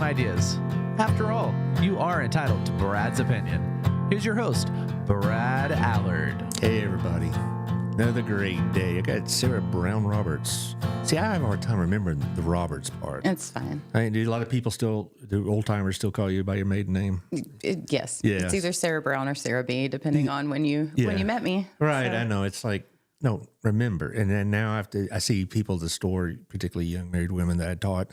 some ideas. After all, you are entitled to Brad's opinion. Here's your host, Brad Allard. Hey, everybody. Another great day. I got Sarah Brown Roberts. See, I have a hard time remembering the Roberts part. It's fine. Do a lot of people do old timers still call you by your maiden name? Yes. Yeah. It's either Sarah Brown or Sarah B, depending on when you met me. Right. So. I know. It's like, no, remember. And then now I see people at the store, particularly young married women that I taught,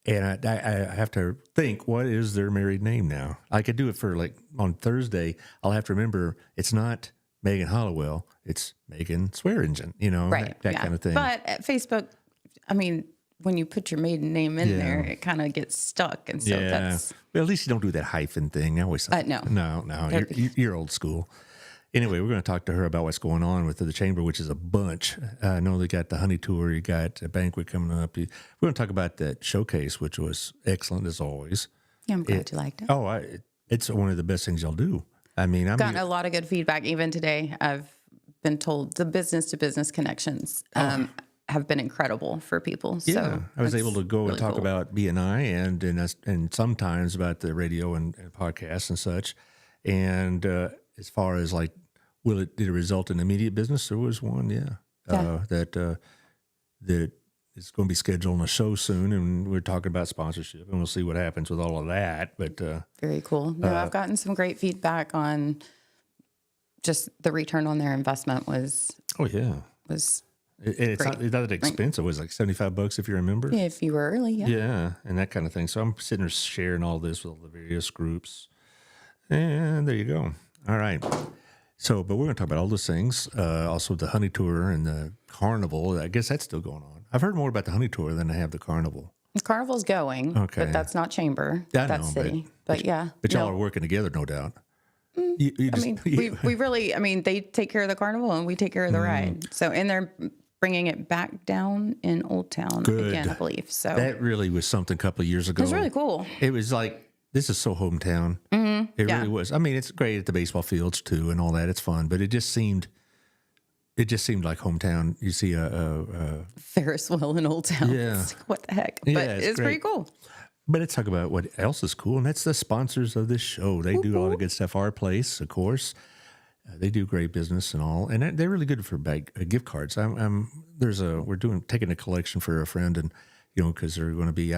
and I have to think, what is their married name now? I could do it for like on Thursday. I'll have to remember it's not Megan Hollowell, it's Megan Swearingen, Right. that kind of thing. But at Facebook, I mean, when you put your maiden name in there, it kind of gets stuck. And so that's. Well, at least you don't do that hyphen thing. I always No. No. You're old school. Anyway, we're going to talk to her about what's going on with the chamber, which is a bunch. I know they got the honey tour. You got a banquet coming up. We're going to talk about that showcase, which was excellent as always. Yeah, I'm glad you liked it. Oh, it's one of the best things y'all do. I mean, I've gotten a lot of good feedback. Even today, I've been told the business-to-business connections have been incredible for people. Yeah, so I was able to go really and talk cool. about BNI and sometimes about the radio and podcasts and such. And as far as like, did it result in immediate business? There was one, that is going to be scheduled on a show soon, and we're talking about sponsorship, and we'll see what happens with all of that. But very cool. No, I've gotten some great feedback on just the return on their investment was it's not that expensive. It was like $75 if you remember. If you were early, Yeah, and that kind of thing. So I'm sitting there sharing all this with all the various groups. And there you go. All right. So, but we're going to talk about all those things. Also the honey tour and the carnival. I guess that's still going on. I've heard more about the honey tour than I have the carnival. The carnival's going, but that's not chamber. That's city. But yeah. But y'all are working together, no doubt. We really, they take care of the carnival and we take care of the ride. So, and they're bringing it back down in Old Town again, I believe. So that really was something a couple of years ago. It was really cool. It was like, this is so hometown. Mm-hmm. It really was. I mean, it's great at the baseball fields too and all that. It's fun, but it just seemed like hometown. You see a Ferris wheel in Old Town. Yeah. It's like, what the heck? But it's pretty cool. But let's talk about what else is cool, and that's the sponsors of this show. They do all the good stuff. Our Place, of course. They do great business and all, and they're really good for gift cards. We're taking a collection for a friend, and because they're going to be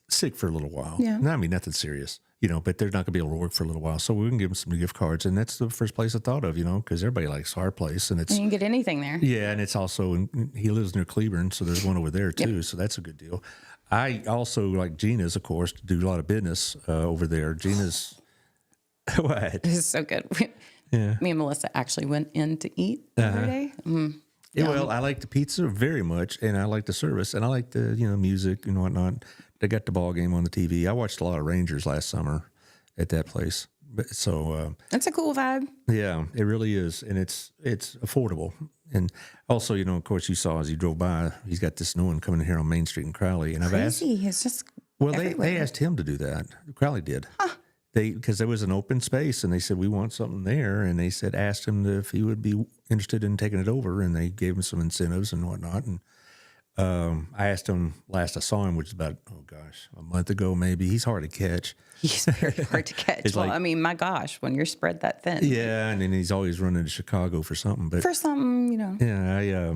sick for a little while. Yeah. No, I mean nothing serious, but they're not going to be able to work for a little while, so we can give them some gift cards, and that's the first place I thought of, because everybody likes Our Place, and it's you can get anything there. Yeah, and it's also he lives near Cleburne, so there's one over there too, so that's a good deal. I also like Gina's, of course, to do a lot of business over there. Gina's what? This is so good. Me and Melissa actually went in to eat the other day. Well, I like the pizza very much, and I like the service, and I like the music and whatnot. They got the ball game on the TV. I watched a lot of Rangers last summer at that place. So it's a cool vibe. Yeah, it really is, and it's affordable. And also, of course, you saw as you drove by, he's got this new one coming in here on Main Street in Crowley. And Crazy. It's just they asked him to do that. Crowley did. Huh. Because there was an open space, and they said, we want something there. And they asked him if he would be interested in taking it over, and they gave him some incentives and whatnot. And I asked him last I saw him, which is about, a month ago maybe. He's hard to catch. He's very hard to catch. Well, my gosh, when you're spread that thin. Yeah, and then he's always running to Chicago for something. But Yeah,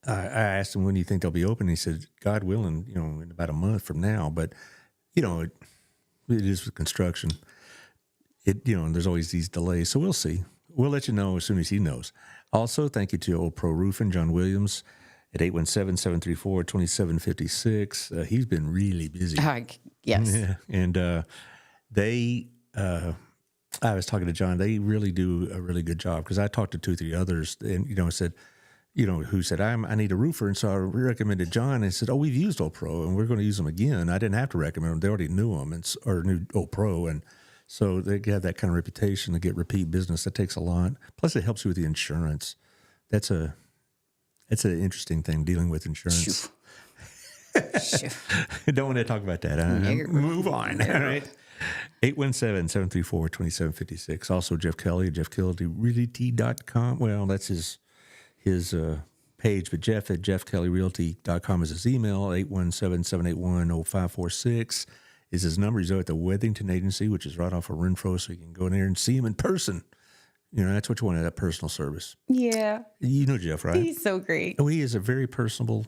I asked him, when do you think they'll be open? He said, God willing, in about a month from now. But, it is with construction. There's always these delays. So we'll see. We'll let you know as soon as he knows. Also, thank you to Old Pro Roofing, John Williams, at 817-734-2756. He's been really busy. Yes. Yeah. And I was talking to John, they really do a really good job, because I talked to 2 or 3 others and, said, who said, I need a roofer. And so I recommended John, and said, we've used Old Pro and we're going to use them again. I didn't have to recommend them. They already knew them or knew Old Pro. And so they have that kind of reputation to get repeat business. That takes a lot. Plus it helps you with the insurance. That's an interesting thing, dealing with insurance. Don't want to talk about that. Move on. All right. 817-734-2756. Also Jeff Kelly at jeffkellyrealty.com. Well, that's his page, but Jeff at jeffkellyrealty.com is his email. 817-781-0546 is his number. He's out at the Wethington Agency, which is right off of Renfro, so you can go in there and see him in person. You know, that's what you want, that personal service. Yeah. You know Jeff, right? He's so great. Oh, he is a very personable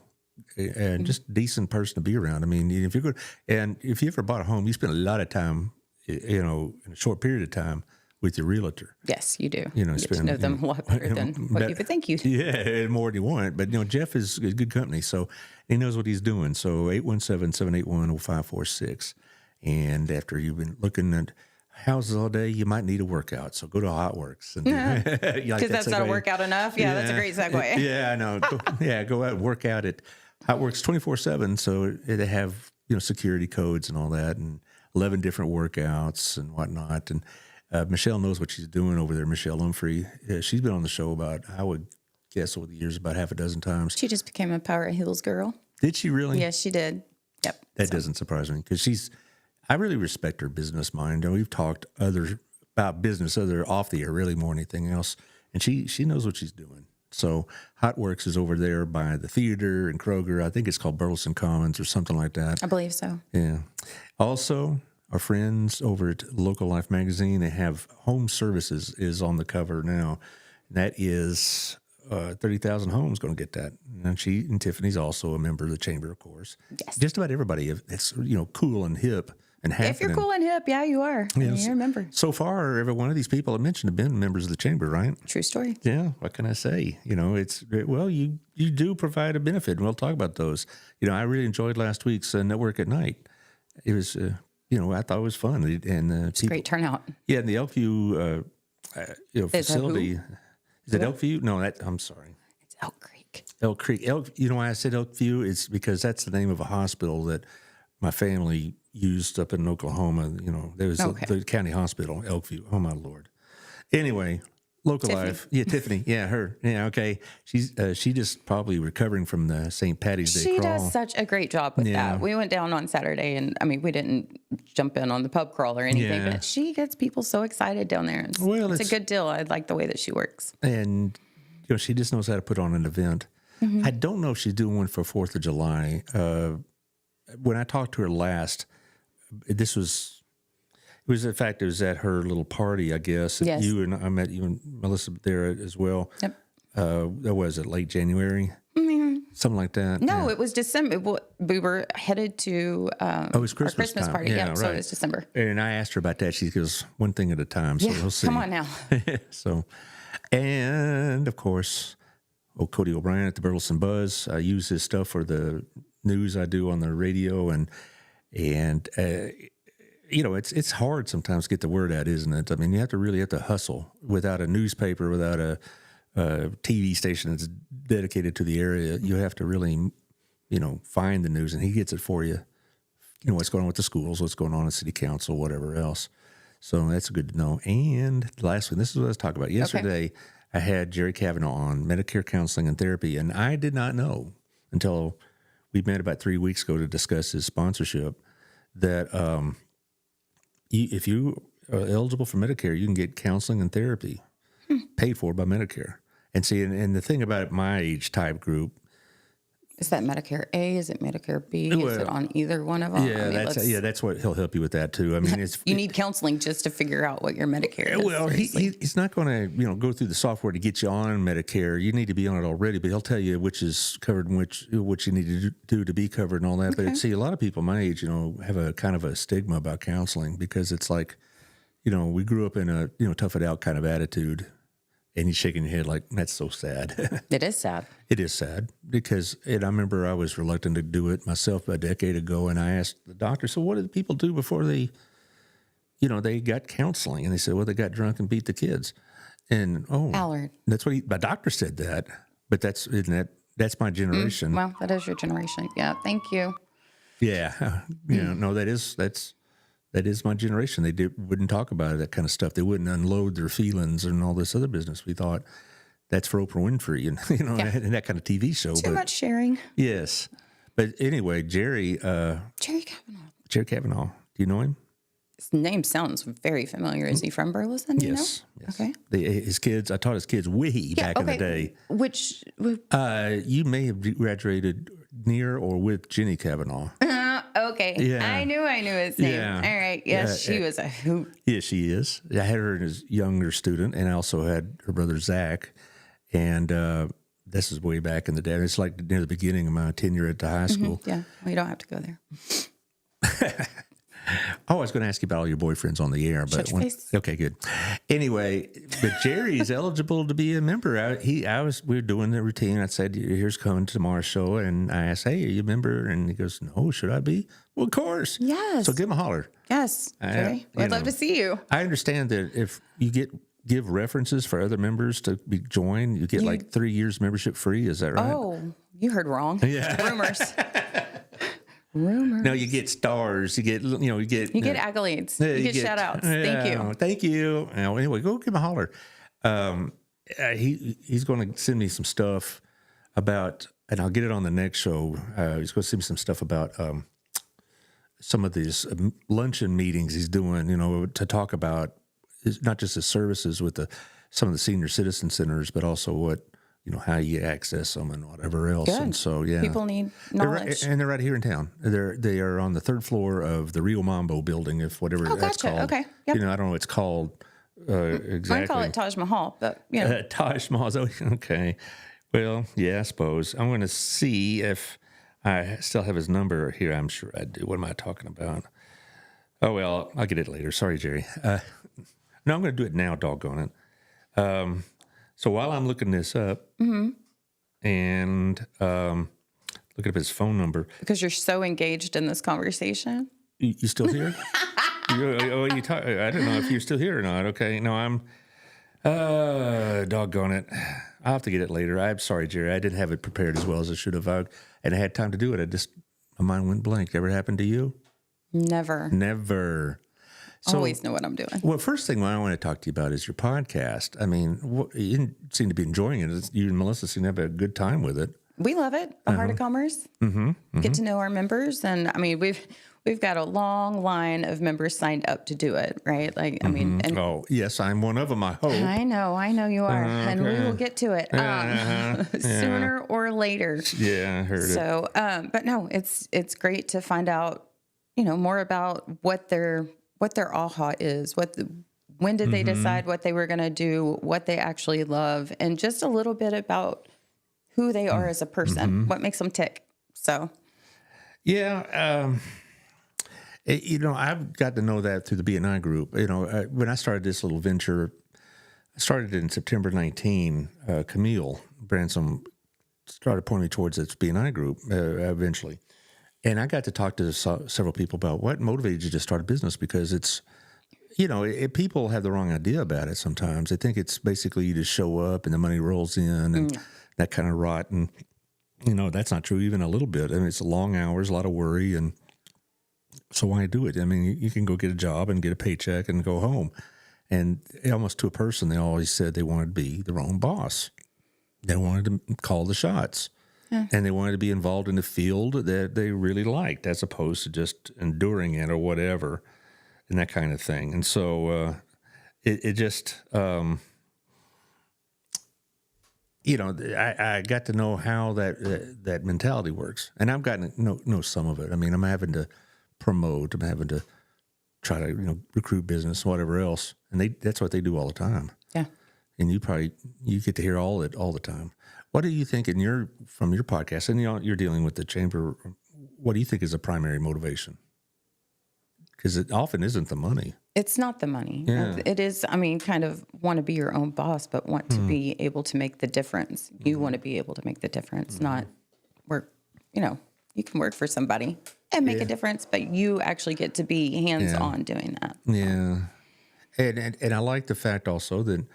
and just decent person to be around. I mean, if you're good, and if you ever bought a home, you spend a lot of time, you know, in a short period of time with your realtor. Yes, you do. You know, get to know them a lot better than what you would think you do. Yeah, more than you want. But, you know, Jeff is good company, so he knows what he's doing. So 817-781-0546. And after you've been looking at houses all day, you might need a workout. So go to Hotworks. Because that's not a workout enough. Yeah, that's a great segue. Yeah, I know. Go out and work out at Hotworks 24/7. So they have, you know, security codes and all that, and 11 different workouts and whatnot. And Michelle knows what she's doing over there, Michelle Humphrey. She's been on the show about, I would guess over the years, about half a dozen times. She just became a Power at Heels girl. Did she really? Yes, she did. Yep. That doesn't surprise me, because I really respect her business mind. And we've talked about business off the air, really, more than anything else. And she knows what she's doing. So Hotworks is over there by the theater in Kroger. I think it's called Burleson Commons or something like that. I believe so. Yeah. Also, our friends over at Local Life Magazine, they have Home Services is on the cover now. That is 30,000 homes going to get that. And Tiffany's also a member of the chamber, of course. Yes. Just about everybody that's, you know, cool and hip and happening. If you're cool and hip, yeah, you are. Yes. You're a member. So far, every one of these people I mentioned have been members of the chamber, right? True story. Yeah. What can I say? You know, you do provide a benefit, and we'll talk about those. You know, I really enjoyed last week's Network at Night. It was, you know, I thought it was fun. And it's a great turnout. Yeah, and the Elkview facility. Is it Elkview? No, I'm sorry. It's Elk Creek. Elk Creek. You know why I said Elkview? It's because that's the name of a hospital that my family used up in Oklahoma. You know, there was the county hospital, Elkview. Oh, my Lord. Anyway, Local Tiffany. Life. Yeah, Tiffany. Yeah, her. Yeah, okay. She just probably recovering from the St. Patty's Day She crawl. does such a great job with that. We went down on Saturday, and I mean, we didn't jump in on the pub crawl or anything, but she gets people so excited down there. It's a good deal. I like the way that she works. And, you know, she just knows how to put on an event. Mm-hmm. I don't know if she's doing one for 4th of July. When I talked to her last, it was at her little party, I guess. Yes. I met you and Melissa there as well. Yep. That was it, late January? Mm-hmm. Something like that. No, it was December. We were headed to it was Christmas our Christmas time. party. Yeah, right. So it was December. And I asked her about that. She goes, one thing at a time. So we'll see. Come on now. So, and of course, Cody O'Brien at the Burleson Buzz. I use his stuff for the news I do on the radio, and you know, it's hard sometimes to get the word out, isn't it? I mean, you really have to hustle without a newspaper, without a TV station that's dedicated to the area. You have to really, you know, find the news, and he gets it for you. You know, what's going on with the schools, what's going on in city council, whatever else. So that's good to know. And the last one, this is what I was talking about. Yesterday, I had Jerry Kavanaugh on Medicare counseling and therapy, and I did not know until we met about 3 weeks ago to discuss his sponsorship that if you are eligible for Medicare, you can get counseling and therapy paid for by Medicare. And see, and the thing about my age type group, is that Medicare A? Is it Medicare B? Is it on either one of them? Yeah, that's what he'll help you with that too. I mean, you need counseling just to figure out what your Medicare is. Well, he's not going to go through the software to get you on Medicare. You need to be on it already, but he'll tell you which is covered and what you need to do to be covered and all that. But see, a lot of people my age, have a kind of a stigma about counseling because it's like, we grew up in a tough it out kind of attitude. And he's shaking your head like, that's so sad. It is sad. It is sad because I remember I was reluctant to do it myself a decade ago. And I asked the doctor, so what did people do before they got counseling? And they said, well, they got drunk and beat the kids. And, Allard. That's what my doctor said that. But that's my generation. Well, that is your generation. Yeah. Thank you. Yeah. No, that is my generation. They wouldn't talk about that kind of stuff. They wouldn't unload their feelings and all this other business. We thought that's for Oprah Winfrey and and that kind of TV show. Too much sharing. Yes, but anyway, Jerry Kavanaugh. Do you know him? His name sounds very familiar. Is he from Burleson? Do Yes. You know? Okay. His kids, I taught his kids back in the day. Which? You may have graduated near or with Jenny Kavanaugh. Okay. Yeah. I knew his name. Yeah. All right. Yes, she was a hoot. Yeah, she is. I had her as a younger student, and I also had her brother Zach. And this is way back in the day. It's like near the beginning of my tenure at the high school. Mm-hmm. Yeah. Well, you don't have to go there. Oh, I was going to ask you about all your boyfriends on the air, but okay, good. Anyway, but Jerry is eligible to be a member. We were doing the routine. I said, "Here's coming to tomorrow's show," and I asked, "Hey, are you a member?" And he goes, "No, should I be?" Well, of course. Yes. So give him a holler. Yes, Jerry. I'd love to see you. I understand that if you give references for other members to be joined, you get like 3 years membership free. Is that right? Oh, you heard wrong. Yeah. Rumors. No, you get stars. You get accolades. You get shout outs. Thank you. Anyway, go give him a holler. He's going to send me some stuff about, and I'll get it on the next show. He's going to send me some stuff about some of these luncheon meetings he's doing, to talk about not just his services with some of the senior citizen centers, but also what, how you access them and whatever else. Good. And so, yeah. People need knowledge. They're right here in town. They are on the third floor of the Rio Mambo building, if whatever that's gotcha. called. Okay. Yep. I don't know what it's called exactly. I call it Taj Mahal, but Taj Mahal. Okay. Well, yeah, I suppose. I'm going to see if I still have his number here. I'm sure I do. What am I talking about? Oh, well, I'll get it later. Sorry, Jerry. No, I'm going to do it now, doggone it. So while I'm looking this up and looking up his phone number. Because you're so engaged in this conversation. You still here? I don't know if you're still here or not. Okay. No, I'm doggone it. I'll have to get it later. I'm sorry, Jerry. I didn't have it prepared as well as I should have. And I had time to do it. My mind went blank. Ever happened to you? Never. So, always know what I'm doing. Well, first thing I want to talk to you about is your podcast. I mean, you didn't seem to be enjoying it. You and Melissa seem to have a good time with it. We love it. The Heart of Commerce. Get to know our members, and I mean, we've got a long line of members signed up to do it. Right? Like, I mean, and oh yes, I'm one of them. I hope. I know you are, and we will get to it sooner or later. Yeah, I heard it. So, but no, it's great to find out, more about what their aha is, when did they decide what they were going to do, what they actually love, and just a little bit about who they are as a person, what makes them tick. So, yeah, I've got to know that through the BNI group. When I started this little venture, I started in September 19. Camille Bransom started pointing me towards its BNI group eventually. And I got to talk to several people about what motivated you to start a business, because it's, people have the wrong idea about it sometimes. They think it's basically you just show up and the money rolls in and that kind of rot. And, that's not true even a little bit. I mean, it's long hours, a lot of worry. And so why do it? I mean, you can go get a job and get a paycheck and go home. And almost to a person, they always said they wanted to be their own boss. They wanted to call the shots. Yeah. And they wanted to be involved in the field that they really liked, as opposed to just enduring it or whatever, and that kind of thing. And so it just, I got to know how that mentality works, and I've gotten to know some of it. I mean, I'm having to promote, I'm having to try to recruit business, whatever else, and that's what they do all the time. Yeah, and you get to hear all the time. What do you think from your podcast, and you're dealing with the chamber, what do you think is the primary motivation? Because it often isn't the money. It's not the money. Yeah. It is, kind of want to be your own boss, but want to be able to make the difference. You want to be able to make the difference, not work, you can work for somebody and make a difference, but you actually get to be hands-on doing that. Yeah. And I like the fact also that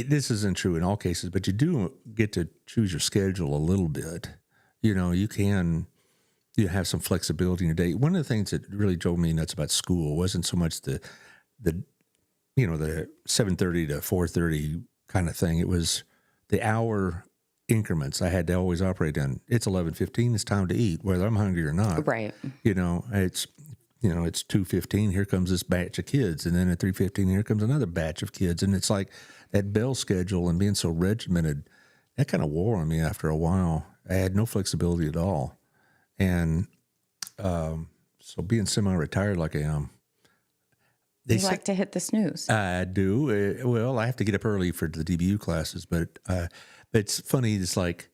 this isn't true in all cases, but you do get to choose your schedule a little bit. You can have some flexibility in your day. One of the things that really drove me nuts about school wasn't so much the 7:30 to 4:30 kind of thing. It was the hour increments I had to always operate in. It's 11:15. It's time to eat, whether I'm hungry or not. Right. It's it's 2:15. Here comes this batch of kids, and then at 3:15, here comes another batch of kids, and it's like that bell schedule and being so regimented. That kind of wore on me after a while. I had no flexibility at all, and so being semi-retired like I am, You like to hit the snooze. I do. Well, I have to get up early for the DBU classes, but it's funny. It's like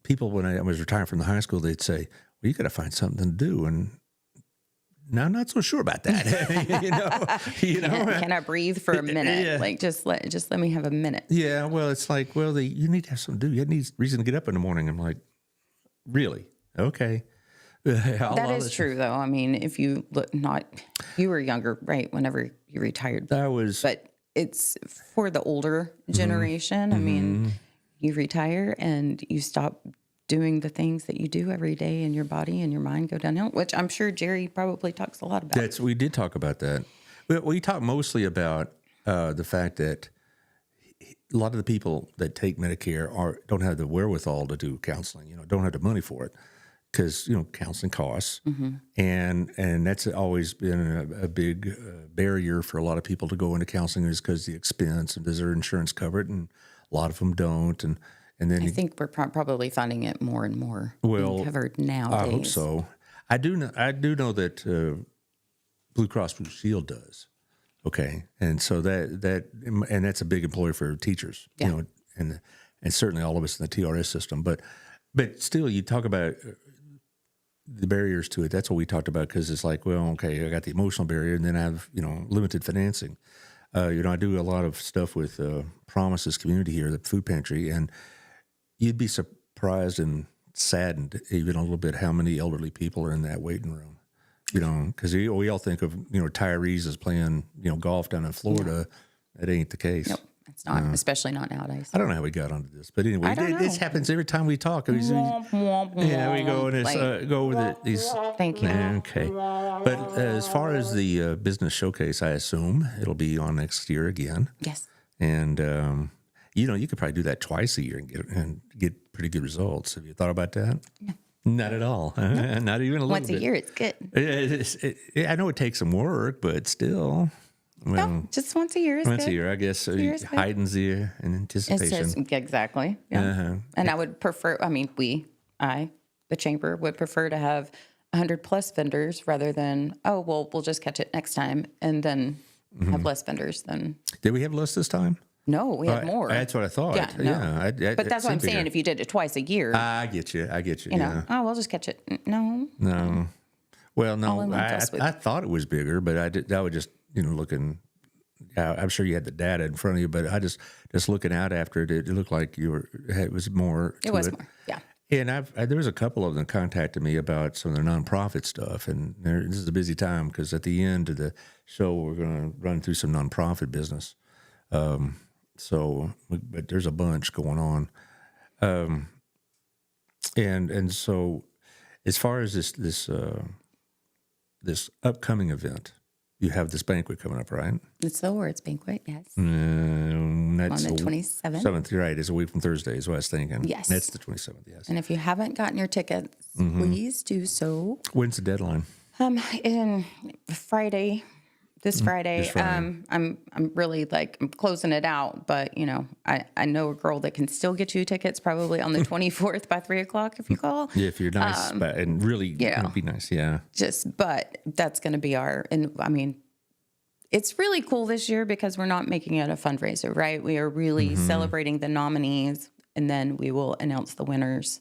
people, when I was retiring from the high school, they'd say, well, you got to find something to do. And now I'm not so sure about that. Can I breathe for a minute? Yeah. Like, just let me have a minute. Yeah. Well, it's like, well, you need to have something to do. You need reason to get up in the morning. I'm like, really? Okay. That is true, though. I mean, if you look, you were younger, right? Whenever you retired, but it's for the older generation. I mean, you retire and you stop doing the things that you do every day, and your body and your mind go downhill. Which I'm sure Jerry probably talks a lot about. We did talk about that. We talked mostly about the fact that a lot of the people that take Medicare don't have the wherewithal to do counseling. Don't have the money for it. Because counseling costs, and that's always been a big barrier for a lot of people to go into counseling, is because the expense, and does their insurance cover it, and a lot of them don't, and then I think we're probably finding it more and more being covered nowadays. I hope so. I do know that Blue Cross Blue Shield does. Okay, and so that's a big employer for teachers, and certainly all of us in the TRS system, but still, you talk about the barriers to it. That's what we talked about, because it's like, well, okay, I got the emotional barrier, and then I have limited financing. I do a lot of stuff with Promises Community here, the food pantry, and you'd be surprised and saddened even a little bit how many elderly people are in that waiting room. Because we all think of retirees as playing golf down in Florida. That ain't the case. Nope. It's not, especially not nowadays. I don't know how we got onto this, but anyway, this happens every time we talk. We go and go with it. Thank you. Okay, but as far as the business showcase, I assume it'll be on next year again. Yes. And you could probably do that twice a year and get pretty good results. Have you thought about that? Yeah. Not at all. Nope. Not even a little bit. Once a year, it's good. I know it takes some work, but still. Well, no, just once a year is once good. a year, I guess. Heightens the anticipation. Exactly. Yeah. And I would prefer, the chamber would prefer to have 100 plus vendors rather than, we'll just catch it next time and then have less vendors than. Did we have less this time? No, we had more. That's what I thought. Yeah, no. But that's what I'm saying. If you did it twice a year. I get you. We'll just catch it. No. Well, no, I thought it was bigger, but I would just, looking, I'm sure you had the data in front of you, but I just looking out after it, it looked like it was more. It was more, yeah. And there was a couple of them contacted me about some of their nonprofit stuff, and this is a busy time because at the end of the show we're going to run through some nonprofit business. But there's a bunch going on, and so as far as this upcoming event, you have this banquet coming up, right? It's the awards banquet, yes. That's on the 27th. 7th, you're right. It's a week from Thursday is what I was thinking. Yes. That's the 27th, yes. And if you haven't gotten your tickets, please do so. When's the deadline? In Friday. This Friday. I'm really I'm closing it out, but I know a girl that can still get you tickets probably on the 24th by 3:00 if you call. Yeah, if you're nice and really be nice, yeah. But that's going to be it's really cool this year because we're not making it a fundraiser, right? We are really celebrating the nominees, and then we will announce the winners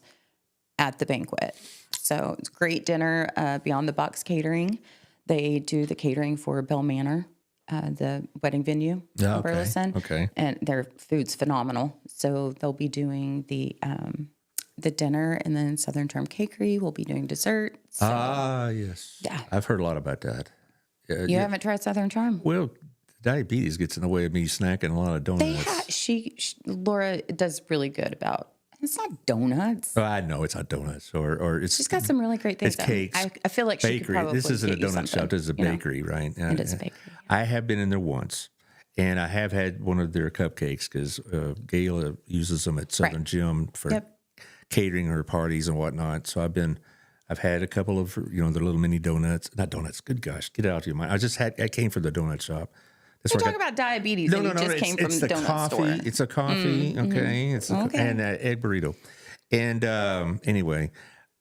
at the banquet. So it's a great dinner, Beyond the Box Catering. They do the catering for Bell Manor, the wedding venue in Burleson. Okay. And their food's phenomenal. So they'll be doing the dinner, and then Southern Charm Cakery will be doing dessert. So, yes. Yeah. I've heard a lot about that. You haven't tried Southern Charm? Well, diabetes gets in the way of me snacking a lot of donuts. Laura does really good about. It's not donuts. Oh, I know it's not donuts, or it's. She's got some really great things. It's cakes. I feel like bakery. She could probably This isn't a get you donut shop. This is a bakery, right? It is a bakery. I have been in there once, and I have had one of their cupcakes because Gail uses them at Southern Gym for catering her parties and whatnot. So I've been I've had a couple of, the little mini donuts. Not donuts. Good gosh, get out of your mind. I came from the donut shop. That's You're where I talking about diabetes, No, and no, you no. just came from It's the the donut coffee. store. It's a coffee. Okay. It's and egg burrito. And anyway,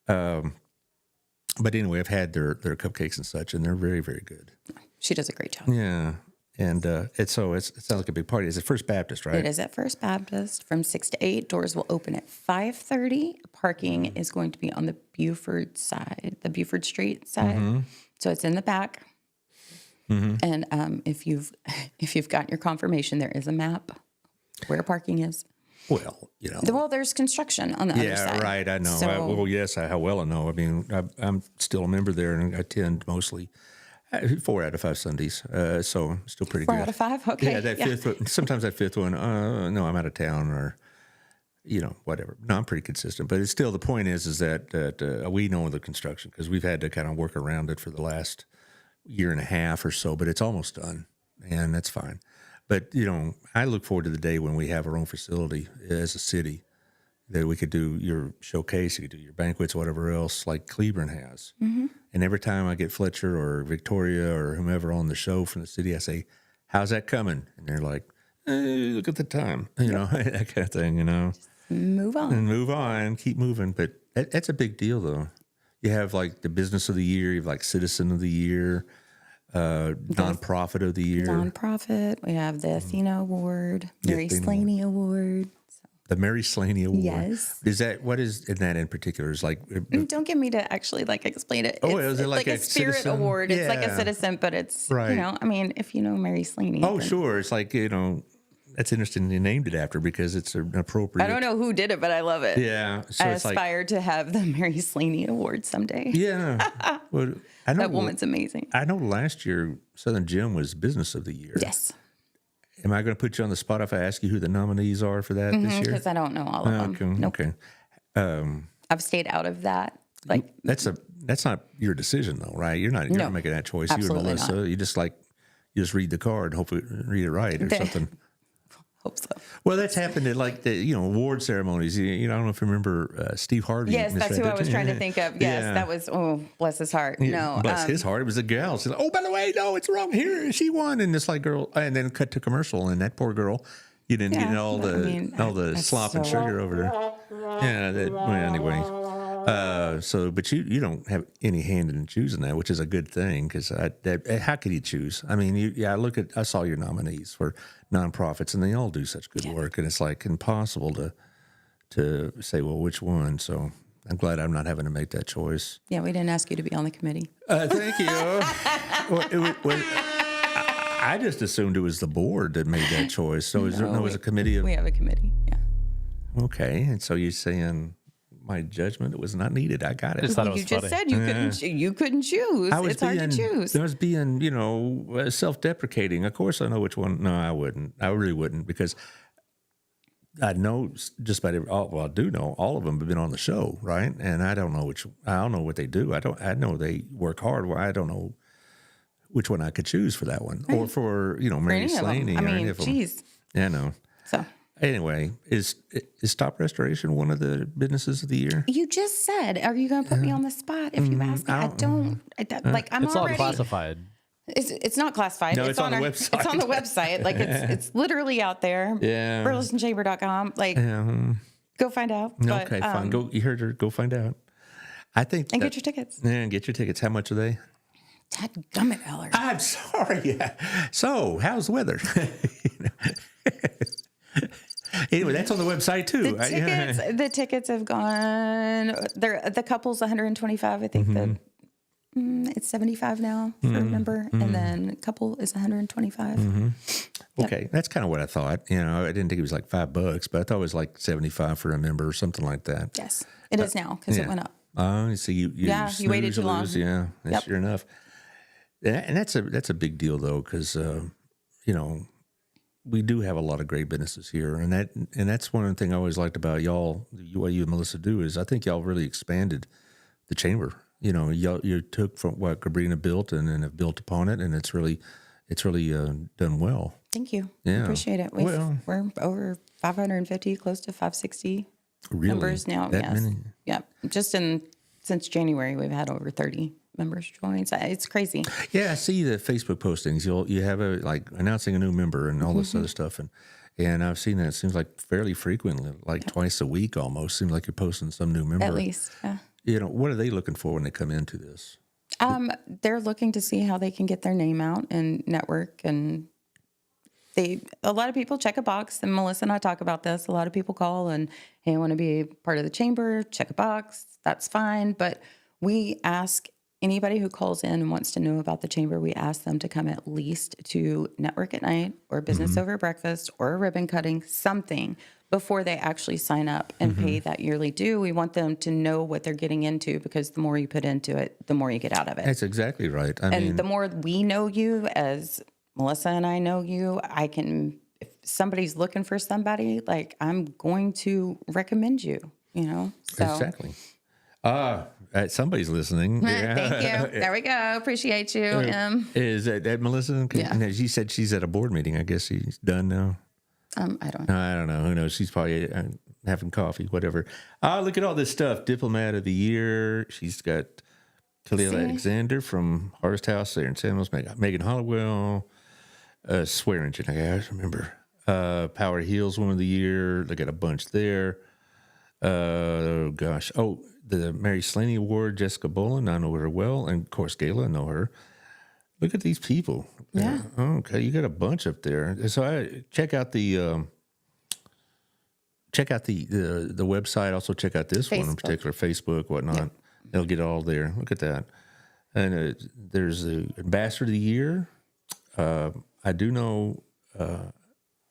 but anyway, I've had their cupcakes and such, and they're very, very good. She does a great job. Yeah. And it sounds like a big party. It's at First Baptist, right? It is at First Baptist from 6 to 8. Doors will open at 5:30. Parking is going to be on the Buford side, the Buford Street side. So it's in the back. And if you've gotten your confirmation, there is a map where parking is. Well, Well, there's construction on the other side. Yeah, right. I know. So, Yes, how well I know. I mean, I'm still a member there, and I attend mostly 4 out of 5 Sundays. So still pretty 4 good. out of 5? Okay. Yeah, that fifth one. Sometimes that fifth one, no, I'm out of town or, whatever. No, I'm pretty consistent. But it's still, the point is that we know the construction because we've had to kind of work around it for the last year and a half or so, but it's almost done, and that's fine. But, I look forward to the day when we have our own facility as a city that we could do your showcase, you could do your banquets, whatever else, like Cleburne has. And every time I get Fletcher or Victoria or whomever on the show from the city, I say, how's that coming? And they're like, look at the time, that kind of thing, move on. And move on, keep moving. But that's a big deal, though. You have like the business of the year, you have like citizen of the year, nonprofit of the year. Nonprofit. We have the Athena Award, Mary Slaney Award. The Mary Slaney Award. Yes. What is in that in particular? Is like Don't get me to actually explain it. Oh, It's is it like a a spirit citizen? award. It's like a Yeah. citizen, but it's Right. if you know Mary Slaney. oh, then- sure. It's like that's interesting. You named it after because it's an appropriate. I don't know who did it, but I love it. Yeah. So I it's like aspire to have the Mary Slaney Award someday. yeah. Well, I know That woman's amazing. I know last year Southern Gem was Business of the Year. Yes. Am I going to put you on the spot if I ask you who the nominees are for that this year? Because I don't know all of them. Nope. Okay. I've stayed out of that. That's not your decision though, right? You're not No, making that choice. absolutely You and Melissa, not. you just read the card, hopefully read it right or something. Hope so. Well, that's happened at like the award ceremonies. I don't know if you remember Steve Harvey. Yes, that's who I was trying to think of. Yes, Yeah. that was, bless his heart. No. Bless his heart. It was a gal. She's like, oh, by the way, no, it's wrong. Here, she won. And this girl, and then cut to commercial, and that poor girl, you didn't get all the that's slop and so- sugar over there. Yeah. Anyway. But you don't have any hand in choosing that, which is a good thing because how could you choose? I mean, I saw your nominees for nonprofits, and they all do such good work, and it's like impossible to say, well, which one? So I'm glad I'm not having to make that choice. Yeah, we didn't ask you to be on the committee. Thank you. I just assumed it was the board that made that choice. So there was a committee of We have a committee. Yeah. okay, and so you're saying my judgment it was not needed. I got it. Just thought it was You just funny. said you couldn't choose. It's hard to choose. I was being, self-deprecating. Of course, I know which one. No, I wouldn't. I really wouldn't because I know just about I do know all of them have been on the show, right? And I don't know what they do. I know they work hard. Well, I don't know which one I could choose for that one or for Mary any of them. Slaney. I or any mean, of them. geez. Yeah, I know. So Anyway, is Stop Restoration one of the businesses of the year? you just said, are you going to put me on the spot if you ask me? I'm It's all already classified. It's not classified. No, it's on the website. It's on the website. It's literally out there. Yeah. BurlesonChamber.com. Go find out. Okay, fine. You heard her. Go find out. I think And get your tickets. Yeah, get your tickets. How much are they? Dadgummit, Allard. I'm sorry. Yeah. So, how's the weather? Anyway, that's on the website too. The tickets have gone. The couple's 125. I think that it's 75 now for a member, and then couple is 125. Okay, that's kind of what I thought. I didn't think it was like $5, but I thought it was like 75 for a member or something like that. Yes, it is now because it went up. Oh, so you you waited snooze too or long. lose. Yeah, that's sure enough. And that's a big deal though, because we do have a lot of great businesses here, and that's one of the things I always liked about y'all. What you and Melissa do is I think y'all really expanded the chamber. You took from what Gabrina built and have built upon it, and it's really done well. Thank you. Yeah. Appreciate it. We're over 550, close to 560 Really, members now. that yes. many? Yeah. Just in since January, we've had over 30 members join. So it's crazy. Yeah, I see the Facebook postings. You have a like announcing a new member and all this other stuff, and I've seen that. It seems like fairly frequently, like twice a week almost. Seems like you're posting some new member. At least, yeah. You know, what are they looking for when they come into this? They're looking to see how they can get their name out and network, and a lot of people check a box, and Melissa and I talk about this. A lot of people call and, hey, I want to be part of the chamber, check a box. That's fine. But we ask anybody who calls in and wants to know about the chamber, we ask them to come at least to network at night or business over breakfast or a ribbon cutting, something before they actually sign up and pay that yearly due. We want them to know what they're getting into, because the more you put into it, the more you get out of it. That's exactly right. I And mean, the more we know you, as Melissa and I know you, if somebody's looking for somebody, like, I'm going to recommend you, So exactly. Somebody's listening. Thank you. There we go. Appreciate you. Is that Melissa? Yeah. She said she's at a board meeting. I guess she's done now. I don't know. I don't know. Who knows? She's probably having coffee, whatever. Look at all this stuff. Diplomat of the Year. She's got Khalil Alexander from Harvest House there in San Luis. Megan Hollowell. Swear Engine, I remember. Power Heels Woman of the Year. They got a bunch there. Oh, gosh. Oh, the Mary Slaney Award, Jessica Boland. I know her well. And, of course, Gayla, I know her. Look at these people. Yeah. Okay, you got a bunch up there. So I check out the website. Also check out this one in particular, Facebook, whatnot. Yep. They'll get all there. Look at that. And there's the Ambassador of the Year. I do know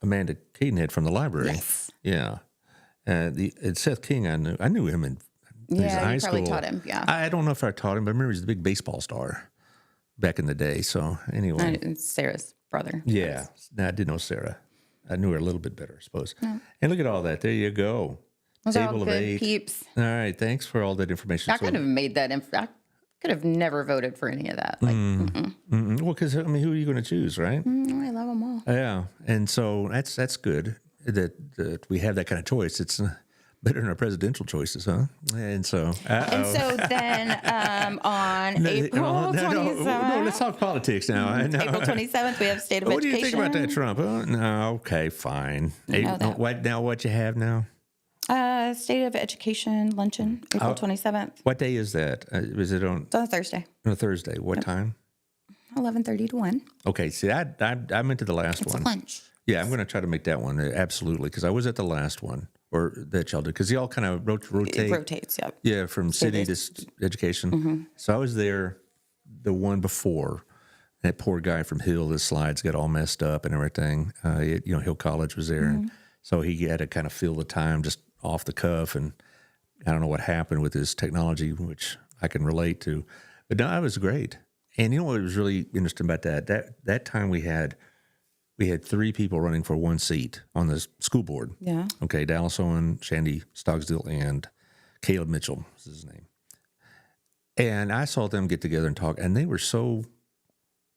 Amanda Cadenhead from the library. Yes. Yeah. And Seth King, I knew him in high school. Probably taught him. Yeah. I don't know if I taught him, but I remember he was the big baseball star back in the day. So anyway, And Sarah's brother. yeah, I did know Sarah. I knew her a little bit better, I suppose. Yeah. And look at all that. There you go. Those are all Table of good 8. peeps. All right, thanks for all that information. I could have made that. I could have never voted for any of that. Like, Well, because who are you going to choose, right? I love them all. Yeah, and so that's good that we have that kind of choice. It's better than our presidential choices, huh? And so then on April 27th. No, let's talk politics now. April 27th, we have State of What do Education. you think about that, Trump? No, okay, fine. What you have now? State of Education luncheon, April 27th. What day is that? Is it on? It's on a Thursday. On a Thursday. What time? 11:30 to 1. Okay, see, I'm into the last one. It's lunch. Yeah, I'm going to try to make that one, absolutely, because I was at the last one, or that y'all did, because y'all kind of rotate. It rotates, yeah. Yeah, from city to education. So I was there the one before. That poor guy from Hill, the slides got all messed up and everything. Hill College was there, and so he had to kind of fill the time just off the cuff, and I don't know what happened with his technology, which I can relate to. But no, it was great. And you know what was really interesting about that time we had 3 people running for one seat on the school board. Yeah. Okay, Dallas Owen, Shandy Stogsdill, and Caleb Mitchell is his name. And I saw them get together and talk, and they were so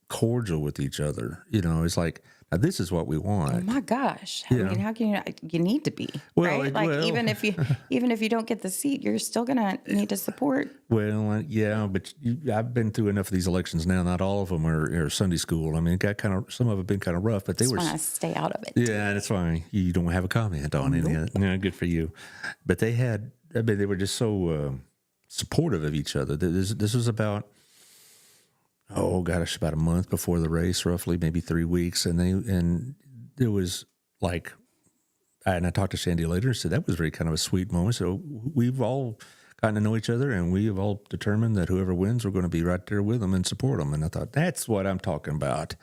cordial with each other. It's like, now this is what we want. Oh my gosh! I mean, how can you need to be right? Even if you don't get the seat, you're still gonna need to support. Well, yeah, but I've been through enough of these elections now. Not all of them are Sunday school. I mean, it got some of it been kind of rough, but they were. Stay out of it. Yeah, that's why you don't have a comment on any of it. Yeah, good for you. But they were just so supportive of each other. This was about. Oh gosh, about a month before the race, roughly, maybe 3 weeks, and there was like, and I talked to Shandy later and said that was really kind of a sweet moment. So we've all gotten to know each other, and we have all determined that whoever wins, we're going to be right there with them and support them. And I thought that's what I'm talking about.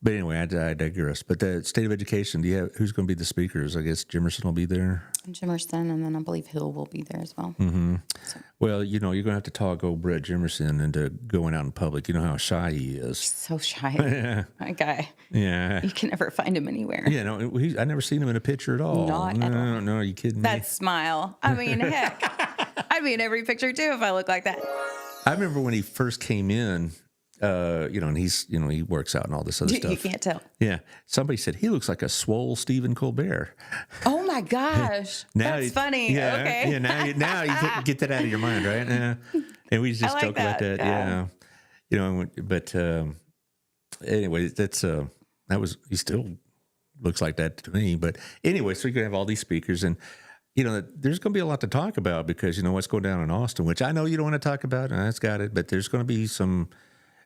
But anyway, I digress. But the State of Education, who's going to be the speakers? I guess Jimerson will be there. Jimerson, and then I believe Hill will be there as well. Mm-hmm. So. Well, you're going to have to talk old Brett Jimerson into going out in public. You know how shy he is. So shy. Yeah. That guy. Yeah. You can never find him anywhere. Yeah, no, I never seen him in a picture at all. Not at all. No, are you kidding me? That smile. I mean, heck. I'd be in every picture, too, if I looked like that. I remember when he first came in, and he's, he works out and all this other stuff. You can't tell. Yeah. Somebody said he looks like a swole Stephen Colbert. Oh my my gosh. That's funny. Yeah, Okay. Yeah, now you can get that out of your mind, right? And we just like joke about that. that. Yeah. You know, but anyway, he still looks like that to me. But anyway, so you're going to have all these speakers, and, you know, there's going to be a lot to talk about because, you know, what's going down in Austin, which I know you don't want to talk about, and that's got it, but there's going to be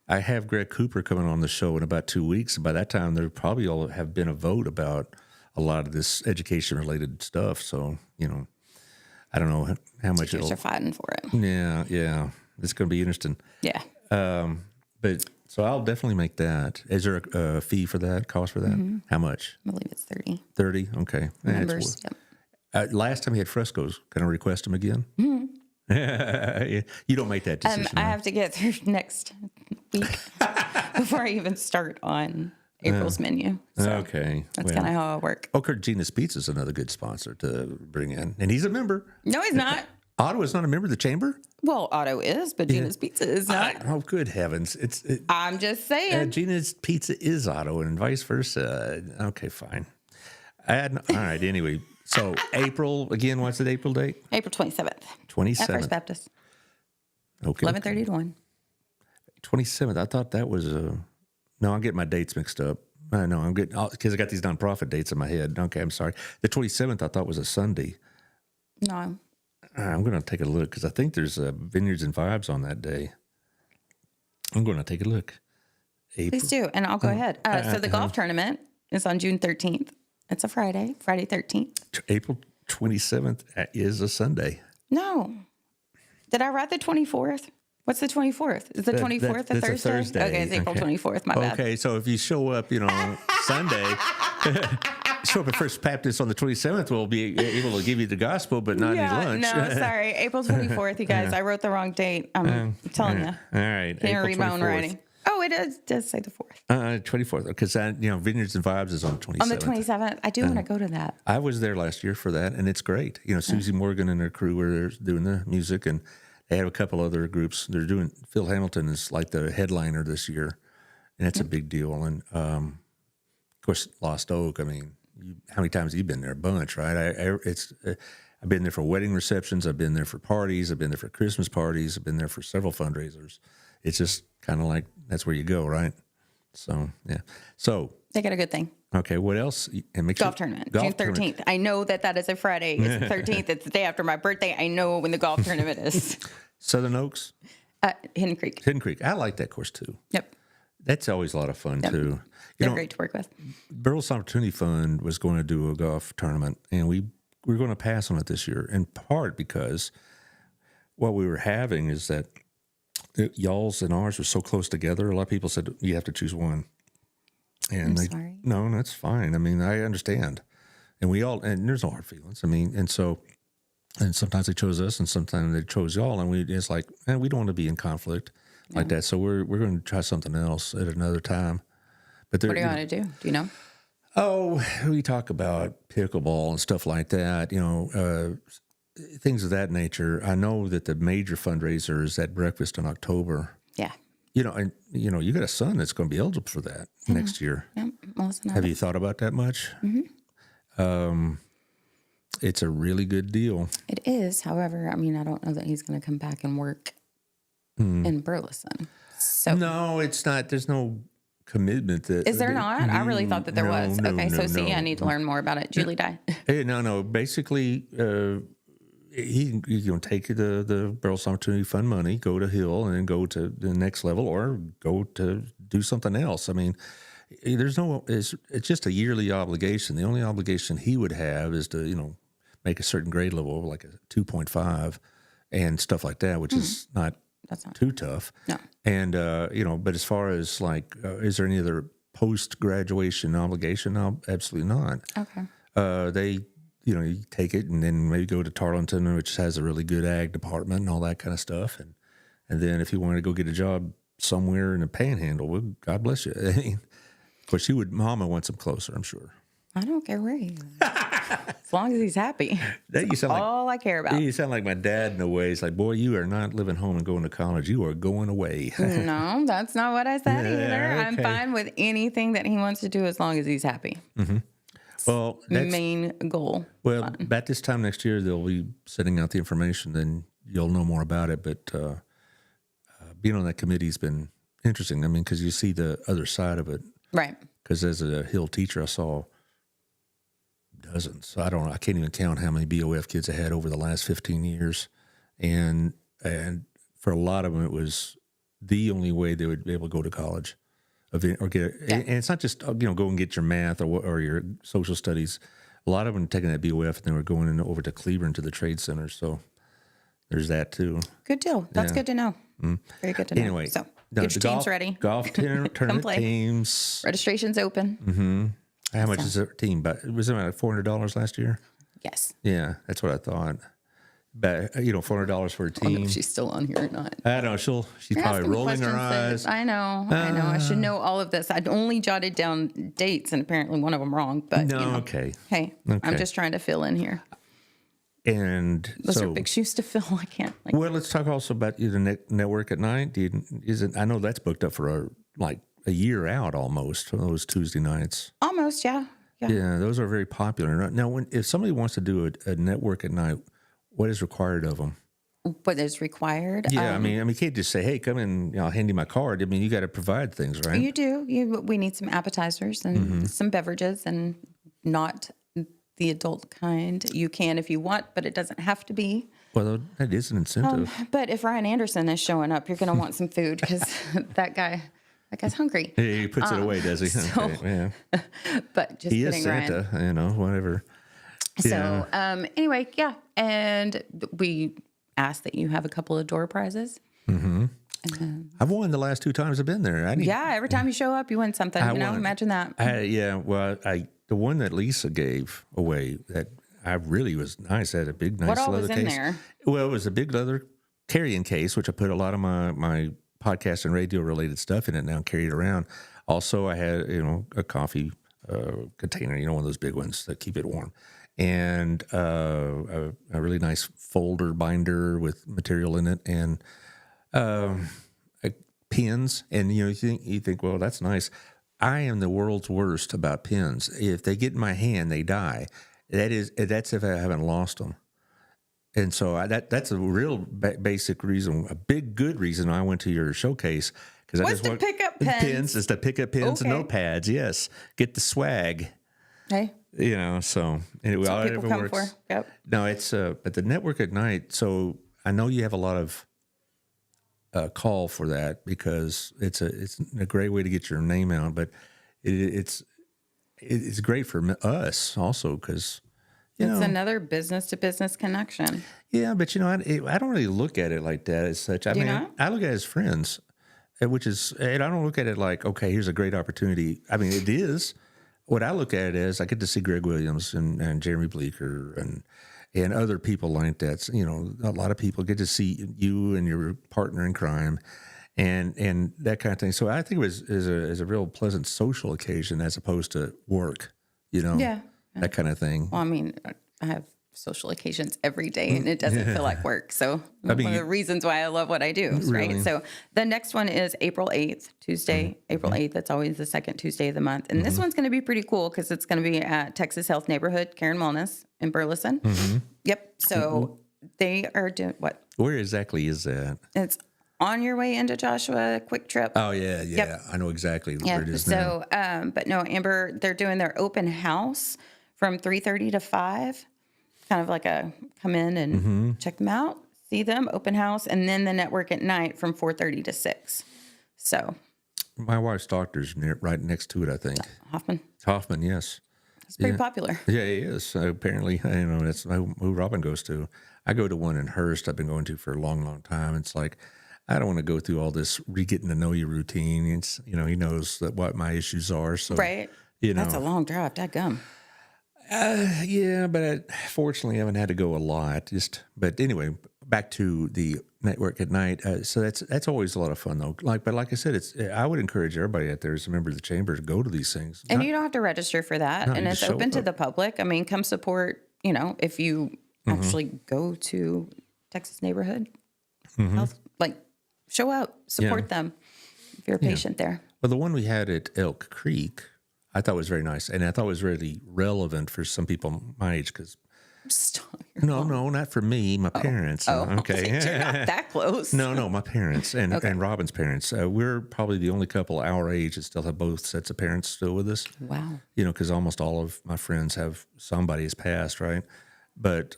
I have Greg Cooper coming on the show in about 2 weeks. By that time, there probably will have been a vote about a lot of this education-related stuff. So, you know, I don't know how much Teachers are fighting for it. Yeah. It's going to be interesting. Yeah. But so I'll definitely make that. Is there a fee for that, cost for that? Mm-hmm. How much? I believe it's 30. 30? Okay. Members. Yep. Last time he had frescoes, can I request them again? Mm-hmm. You don't make that decision. I have to get through next week before I even start on April's menu. So okay. that's kind of how I work. Gina's Pizza is another good sponsor to bring in. And he's a member. No, he's not. Otto is not a member of the chamber? Well, Otto is, but Gina's Pizza is not. Oh, good heavens. I'm just saying. Gina's Pizza is Otto and vice versa. Okay, fine. All right, anyway. So April, again, what's the April date? April 27th. 27th. At First Baptist. Okay. 11:30 to 1. 27th. I thought that was no, I'm getting my dates mixed up. No, I'm getting, because I got these nonprofit dates in my head. Okay, I'm sorry. The 27th I thought was a Sunday. No. I'm going to take a look because I think there's Vineyards and Vibes on that day. I'm going to take a look. April. Please do, and I'll go ahead. So the golf tournament is on June 13th. It's a Friday 13th. April 27th is a Sunday. No. Did I write the 24th? What's the 24th? Is the 24th a that's Thursday? Okay, it's April 24th. My bad. Okay, so if you show up, you know, Sunday, show up at First Baptist on the 27th, we'll be able to give you the gospel, but not any lunch. No, sorry. April 24th, you guys. I wrote the wrong date. I'm telling you. All right. Can't read my own writing. Oh, it does say the 4th. 24th, because Vineyards and Vibes is on the 27th. On the 27th. I do want to go to that. I was there last year for that, and it's great. You know, Susie Morgan and her crew were doing the music, and they have a couple other groups. They're doing, Phil Hamilton is like the headliner this year, and that's a big deal. And, of course, Lost Oak, I mean, how many times have you been there? A bunch, right? I've been there for wedding receptions. I've been there for parties. I've been there for Christmas parties. I've been there for several fundraisers. It's just kind of like that's where you go, right? So, yeah. So they got a good thing. Okay, what else? And golf tournament, June 13th. I know that is a Friday. It's the 13th. It's the day after my birthday. I know when the golf tournament is. Southern Oaks? Hidden Creek. Hidden Creek. I like that course, too. Yep. That's always a lot of fun, too. They're great to work with. Burleson Opportunity Fund was going to do a golf tournament, and we were going to pass on it this year, in part because what we were having is that y'all's and ours were so close together. A lot of people said, you have to choose one. And sorry. No, that's fine. I mean, I understand. And and there's no hard feelings. I mean, and sometimes they chose us and sometimes they chose y'all. And it's like, man, we don't want to be in conflict like that. So we're going to try something else at another time. But what are you going to do? Do you know? Oh, we talk about pickleball and stuff like that, things of that nature. I know that the major fundraiser is that breakfast in October. Yeah. You got a son that's going to be eligible for that next year. Yeah, Have you thought about that much? Mm-hmm. It's a really good deal. It is. However, I mean, I don't know that he's going to come back and work in Burleson. So no, it's not. There's no commitment. Is there not? I really thought that there was. Okay, I need to learn more about it. Julie Dye. Hey, no. Basically, he's going to take the Burleson Opportunity Fund money, go to Hill, and then go to the next level, or go to do something else. I mean, it's just a yearly obligation. The only obligation he would have is to, make a certain grade level, like a 2.5 and stuff like that, which is that's not too tough. No. And, but as far as is there any other post-graduation obligation? No, absolutely not. Okay. They, you take it and then maybe go to Tarleton, which has a really good ag department and all that kind of stuff. And then if you wanted to go get a job somewhere in the Panhandle, well, God bless you. Of course, Mama wants him closer, I'm sure. I don't care where he is. As long as he's happy. That's all I care about. You sound like my dad in a way. He's like, boy, you are not living home and going to college. You are going away. No, that's not what I said either. Okay. I'm fine with anything that he wants to do as long as he's happy. Mm-hmm. that's main goal. Well, about this time next year, they'll be sending out the information. Then you'll know more about it. But being on that committee has been interesting. I mean, because you see the other side of it. Right. Because as a Hill teacher, I saw dozens. I can't even count how many BOF kids I had over the last 15 years. And for a lot of them, it was the only way they would be able to go to college. And it's not just, go and get your math or your social studies. A lot of them taking that BOF and they were going over to Cleveland to the trade center. So there's that too. Good deal. That's good to know. Very good to know. Anyway, so get your teams ready. Golf tournament teams. Registration's open. How much is a team? But was it like $400 last year? Yes. Yeah, that's what I thought. But $400 for a I don't know team. if she's still on here or not. I don't know. She's You're probably asking me rolling her questions eyes. I know. I should know all of this. I'd only jotted down dates and apparently one of them wrong. But okay. Hey, I'm just trying to fill in here. And Those are big shoes to fill. I can't. Well, let's talk also about the network at night. I know that's booked up for a year out almost. Those Tuesday nights. Almost, yeah. Yeah, those are very popular. Now, if somebody wants to do a network at night, what is required of them? What is required? Yeah, I mean, you can't just say, "Hey, come in, I'll hand you my card." I mean, you got to provide things, right? You do. We need some appetizers and some beverages, and not the adult kind. You can if you want, but it doesn't have to be. Well, that is an incentive. But if Ryan Anderson is showing up, you're going to want some food because that guy's hungry. He puts it away, does he? So, okay, yeah. But just he kidding, is Santa, Ryan. Whatever. So anyway, yeah, and we ask that you have a couple of door prizes. I've won the last 2 times I've been there. Every time you show up, you win something. Imagine that. The one that Lisa gave away that I really was nice. I had a big, nice What all leather was case. in there? Well, it was a big leather carrying case, which I put a lot of my podcast and radio related stuff in it now and carry it around. Also, I had, a coffee container, one of those big ones that keep it warm. And a really nice folder binder with material in it and pins. And, you think, well, that's nice. I am the world's worst about pins. If they get in my hand, they die. That's if I haven't lost them. And so that's a real basic reason, a big good reason I went to your showcase. What's to pick up pens? Is to pick up pens and Okay. notepads. Yes, get the swag. Hey, So anyway, that's all what it people ever come works. for. Yep. No, it's but the network at night. So I know you have a lot of call for that because it's a great way to get your name out, but it's great for us also because. It's another business to business connection. Yeah, but I don't really look at it like that as such. I look at it as friends, and I don't look at it like, okay, here's a great opportunity. I mean, it is. What I look at it as, I get to see Greg Williams and Jeremy Bleeker and other people like that. A lot of people get to see you and your partner in crime, and that kind of thing. So I think it is a real pleasant social occasion as opposed to work. Yeah. That kind of thing. Well, I mean, I have social occasions every day, and it doesn't feel like work. So one of the reasons why I love what I do, Really? right? So the next one is April 8th, Tuesday, April 8th. That's always the second Tuesday of the month. And this one's going to be pretty cool because it's going to be at Texas Health Neighborhood, Care and Wellness in Burleson. Yep. So they are doing what? Where exactly is that? It's on your way into Joshua, quick trip. Oh, yeah. Yep. I know exactly where it is now. So, but no, Amber, they're doing their open house from 3:30 to 5, kind of like a come in and check them out, see them, open house, and then the network at night from 4:30 to 6. So My wife's doctor's right next to it, I think. Hoffman, Yes. it's pretty popular. Yeah, he is. Apparently, that's who Robin goes to. I go to one in Hearst I've been going to for a long, long time. It's like, I don't want to go through all this getting to know you routine. It's, he knows what my issues are. So, Right. That's a long drive. Dadgum. Yeah, but fortunately, I haven't had to go a lot. But anyway, back to the network at night. So that's always a lot of fun, though. Like I said, I would encourage everybody out there as a member of the chamber to go to these things. And you don't have to register for that, and it's open to the public. I mean, come support. If you actually go to Texas Neighborhood Health, show up, support them if you're a patient there. Well, the one we had at Elk Creek, I thought it was very nice, and I thought it was really relevant for some people my age because. No, not for me. My parents. Okay, you're not that close. No, my parents and Robin's parents. We're probably the only couple our age that still have both sets of parents still with us. Wow. You know, because almost all of my friends have somebody has passed, right? But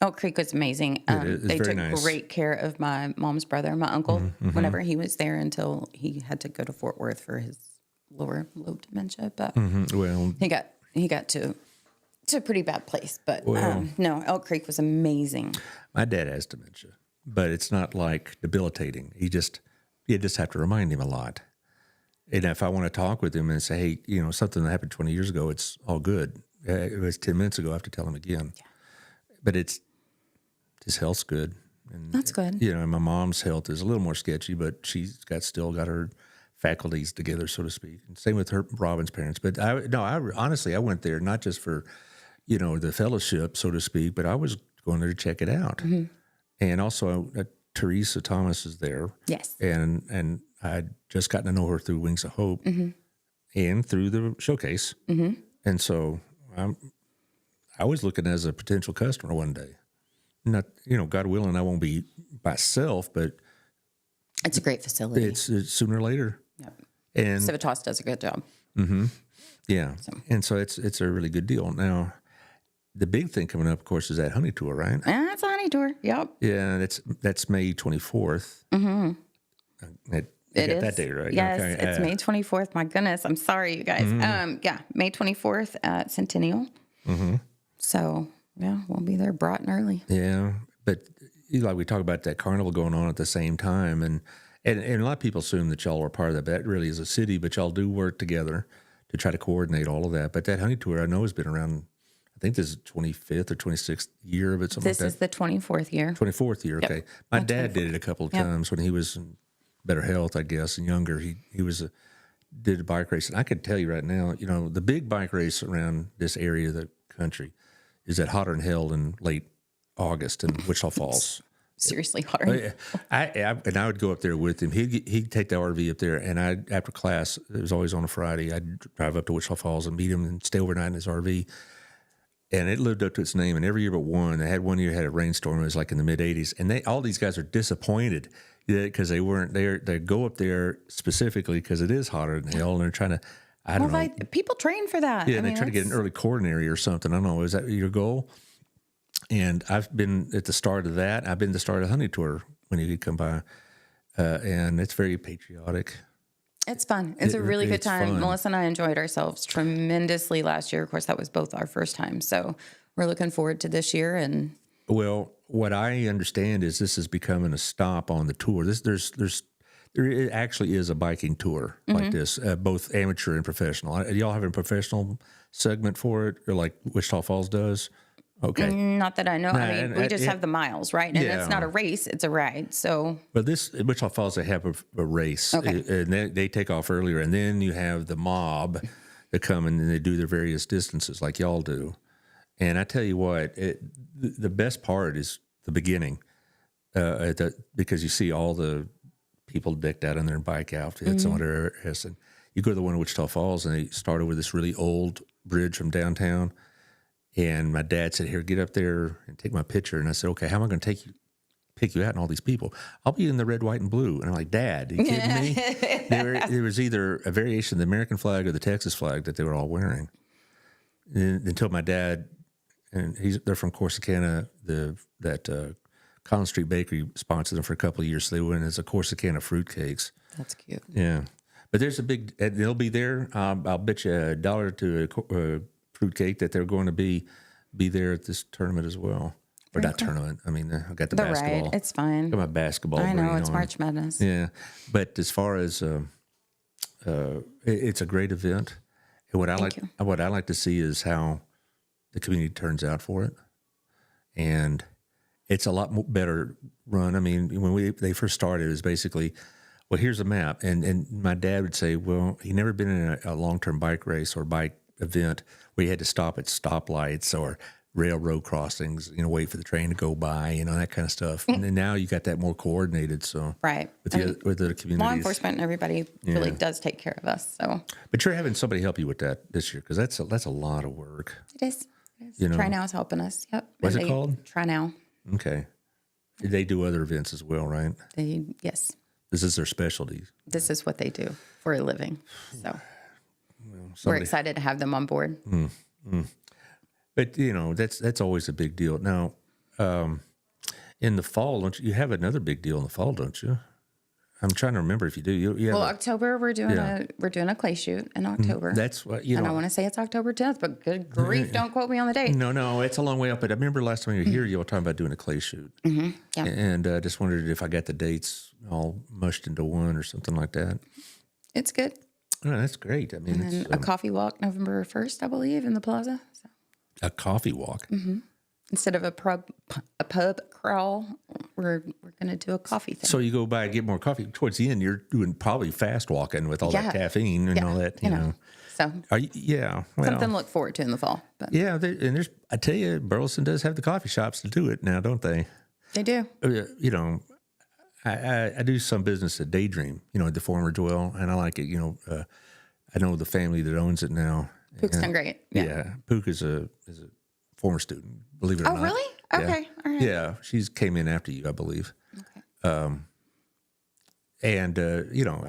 Oak Creek was amazing. They took great care of my mom's brother, my uncle, whenever he was there until he had to go to Fort Worth for his lower lobe dementia. But well, he got to a pretty bad place. But no, Elk Creek was amazing. My dad has dementia, but it's not like debilitating. You just have to remind him a lot. And if I want to talk with him and say, hey, you know, something that happened 20 years ago, it's all good. It was 10 minutes ago. I have to tell him again. Yeah. But his health's good. And, that's good. You know, and my mom's health is a little more sketchy, but she's still got her faculties together, so to speak. And same with Robin's parents. But I honestly, I went there not just for, you know, the fellowship, so to speak, but I was going there to check it out. Mm-hmm. And also, Teresa Thomas is there. Yes. And I'd just gotten to know her through Wings of Hope and through the showcase. Mm-hmm. And so I was looking as a potential customer one day. Not, you know, God willing, I won't be myself, but it's a great facility. It's sooner or later. Yep. And Civitas does a good job. Mm-hmm. Yeah. And so it's a really good deal. Now, the big thing coming up, of course, is that honey tour, right? Yeah, it's a honey tour. Yep. Yeah, that's May 24th. Mm-hmm. It is that day, right? Yes, okay. It's May 24th. My goodness, I'm sorry, you guys. Mm-hmm. May 24th at Centennial. Mm-hmm. So yeah, we'll be there bright and early. Yeah, but like we talk about that carnival going on at the same time, and a lot of people assume that y'all are part of that. But that really is a city, but y'all do work together to try to coordinate all of that. But that honey tour, I know, has been around. I think this is 25th or 26th year of it. Something this like that. Is the 24th year. 24th year. Okay, yep. My dad did it a couple of times when he was in better health, I guess, and younger. He did a bike race, and I can tell you right now, you know, the big bike race around this area of the country is at Hotter and Held in late August in Wichita Falls. Seriously, Hotter. I would go up there with him. He'd take the RV up there, and after class, it was always on a Friday, I'd drive up to Wichita Falls and meet him and stay overnight in his RV. And it lived up to its name. And every year but one, they had one year had a rainstorm. It was like in the mid 80s, and all these guys are disappointed because they weren't there. They go up there specifically because it is hotter than hell, and they're trying to. I don't know. People train for that. Yeah, and they try to get an early coronary or something. I don't know. Is that your goal? And I've been at the start of that. I've been at the start of the honey tour when you could come by, and it's very patriotic. It's fun. It's a really good time. Fun. Melissa and I enjoyed ourselves tremendously last year. Of course, that was both our first time. So we're looking forward to this year. And well, what I understand is this is becoming a stop on the tour. There actually is a biking tour like this, both amateur and professional. Do y'all have a professional segment for it, or like Wichita Falls does? Okay. Not that I know. I mean, we just have the miles, right? And it's not a race; it's a ride. So, but this Wichita Falls, they have a race, and they take off earlier, and then you have the mob that come and they do their various distances like y'all do. And I tell you what, the best part is the beginning, because you see all the people decked out in their bike outfits and whatever. And you go to the one in Wichita Falls, and they start over this really old bridge from downtown. And my dad said, "Here, get up there and take my picture." And I said, "Okay, how am I going to pick you out and all these people? I'll be in the red, white, and blue." And I'm like, "Dad, are you kidding me?" There was either a variation of the American flag or the Texas flag that they were all wearing. And until my dad, and they're from Corsicana, that Collins Street Bakery sponsored them for a couple of years, so they went as a Corsicana fruitcakes. That's cute. Yeah, but there's they'll be there. I'll bet you $1 to a fruitcake that they're going to be there at this tournament as well. Or not tournament. I mean, I got the basketball. Right. It's fine. Got my basketball. I know it's March Madness. Yeah, but as far as it's a great event, and what I like to see is how the community turns out for it, and it's a lot better run. I mean, when they first started, it was basically, well, here's a map, and my dad would say, well, he never been in a long-term bike race or bike event where you had to stop at stoplights or railroad crossings, wait for the train to go by, that kind of stuff. And then now you got that more coordinated. So Right. with the communities. Law enforcement and everybody really does take care of us. So, But you're having somebody help you with that this year because that's a lot of work. it is. Try Now is helping us. Yep. What's it called? Try Now. Okay. They do other events as well, right? Yes. This is their specialty. This is what they do for a living. So we're excited to have them on board. But that's always a big deal. Now, in the fall, don't you have another big deal in the fall? Don't you? I'm trying to remember if you do. October we're doing a clay shoot in October. That's what and I want to say it's October 10th, but good grief, don't quote me on the date. No, it's a long way up. But I remember last time you were here, you were talking about doing a clay shoot, Yeah. and just wondered if I got the dates all mushed into one or something like that. It's good. Oh, that's great. I mean, And then a coffee walk November 1st, I believe, in the plaza. So. a coffee walk. Instead of a pub crawl, we're going to do a coffee thing. So you go by and get more coffee. Towards the end, you're doing probably fast walking with all that caffeine and all that. You know. So something to look forward to in the fall. But yeah, I tell you, Burleson does have the coffee shops to do it now, don't they? They do. I do some business at Daydream, at the former Dwell, and I like it. I know the family that owns it now. Pook's done great. Yeah, Pook is a former student, believe it or not. Oh, really? Okay. All right. Yeah, she's came in after you, I believe. Okay. I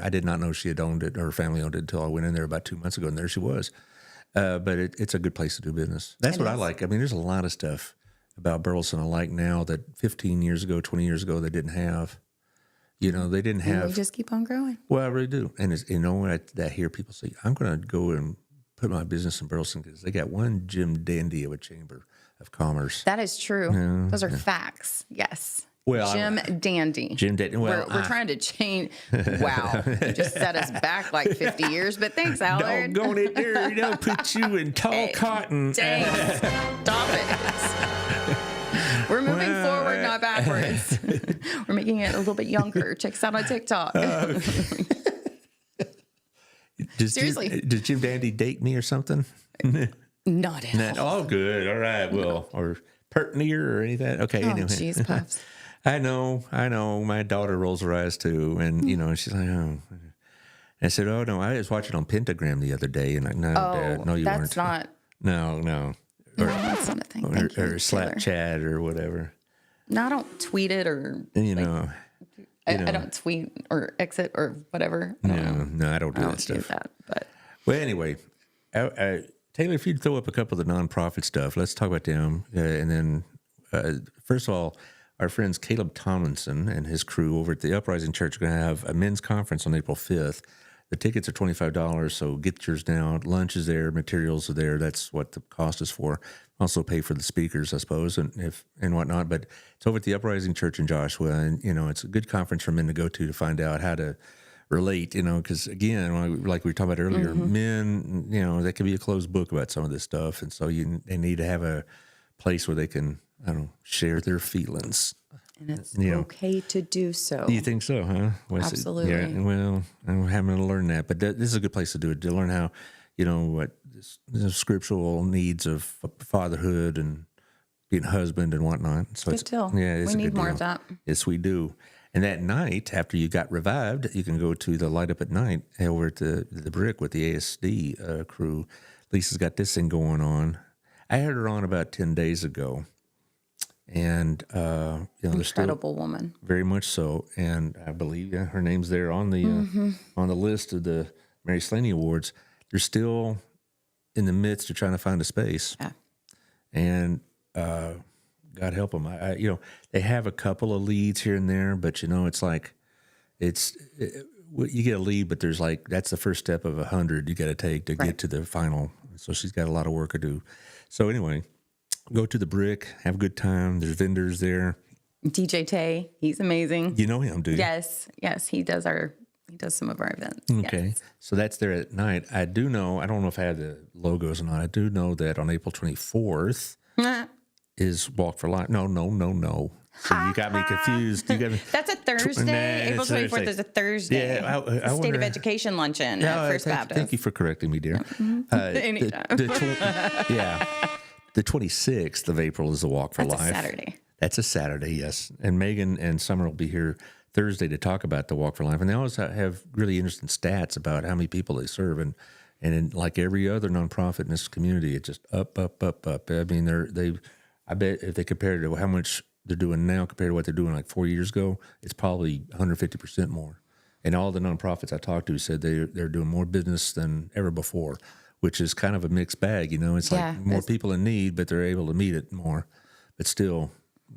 did not know she had owned it, or her family owned it, until I went in there about 2 months ago, and there she was. But it's a good place to do business. That's what I like. I mean, there's a lot of stuff about Burleson I like now that 15 years ago, 20 years ago, they didn't have. They didn't have. And we just keep on growing. Well, I really do. And when I hear people say, I'm going to go and put my business in Burleson because they got one Jim Dandy of a Chamber of Commerce. That is true. Those are facts. Yes. Well, Jim Dandy. Jim Dandy. Well, we're trying to change. Wow. You just set us back like 50 years, but thanks, Allard. Doggone it there, put you in tall cotton. Dang. Stop it. We're moving forward, not backwards. We're making it a little bit younger. Check us out on TikTok. Seriously. Does Jim Dandy date me or something? Not at all. Oh, good. All right. Well, or Pertnier or any of that. Okay. Oh, anyway. jeez, Puffs. I know. My daughter rolls her eyes too. And, she's like, oh. I said, oh, no, I was watching on Pentagram the other day. And like, no, Dad, no, you weren't. That's not. No. No, that's not a thing. Or Slap Chat or whatever. No, I don't tweet it or. I don't tweet or exit or whatever. No, I don't do that stuff. Well, anyway, Taylor, if you'd throw up a couple of the nonprofit stuff, let's talk about them. And then, first of all, our friends Caleb Tomlinson and his crew over at the Uprising Church are going to have a men's conference on April 5th. The tickets are $25, so get yours now. Lunch is there, materials are there. That's what the cost is for. Also pay for the speakers, I suppose, and whatnot. But it's over at the Uprising Church in Joshua, and it's a good conference for men to go to find out how to relate. Because again, like we were talking about earlier, men, they can be a closed book about some of this stuff, and so they need to have a place where they can, share their feelings. And it's okay to do so. You think so, huh? Absolutely. Yeah, well, I'm having to learn that, but this is a good place to do it, to learn how, what scriptural needs of fatherhood and being a husband and whatnot. So good deal. Yeah, we need more of that. Yes, we do. And that night, after you got revived, you can go to the Light Up at Night over at the Brick with the ASD crew. Lisa's got this thing going on. I had her on about 10 days ago. And incredible woman, very much so. And I believe her name's there on the list of the Mary Slaney Awards. They're still in the midst of trying to find a space. Yeah. And God help them. They have a couple of leads here and there, but it's like you get a lead, but there's that's the first step of 100 you got to take to get to the final. So she's got a lot of work to do. So anyway. Go to the Brick, have a good time. There's vendors there. DJ Tay, he's amazing. You know him, do you? Yes, he does some of our events. Okay, yes. So that's there at night. I do know. I don't know if I have the logos or not. I do know that on April 24th is Walk for Life. No. So you got me confused. That's a Thursday. April 24th is a Thursday. Yeah, I State of Education luncheon at First Baptist. Thank you for correcting me, dear. Anytime. Yeah. The 26th of April is the Walk for That's Life. a Saturday. That's a Saturday, yes. And Megan and Summer will be here Thursday to talk about the Walk for Life. And they always have really interesting stats about how many people they serve. And in, like every other nonprofit in this community, it's just up, up, up, up. I mean, I bet if they compare it to how much they're doing now compared to what they're doing like 4 years ago, it's probably 150% more. And all the nonprofits I talked to said they're doing more business than ever before, which is kind of a mixed bag. You know, it's like more people in need, but they're able to meet it more. But still,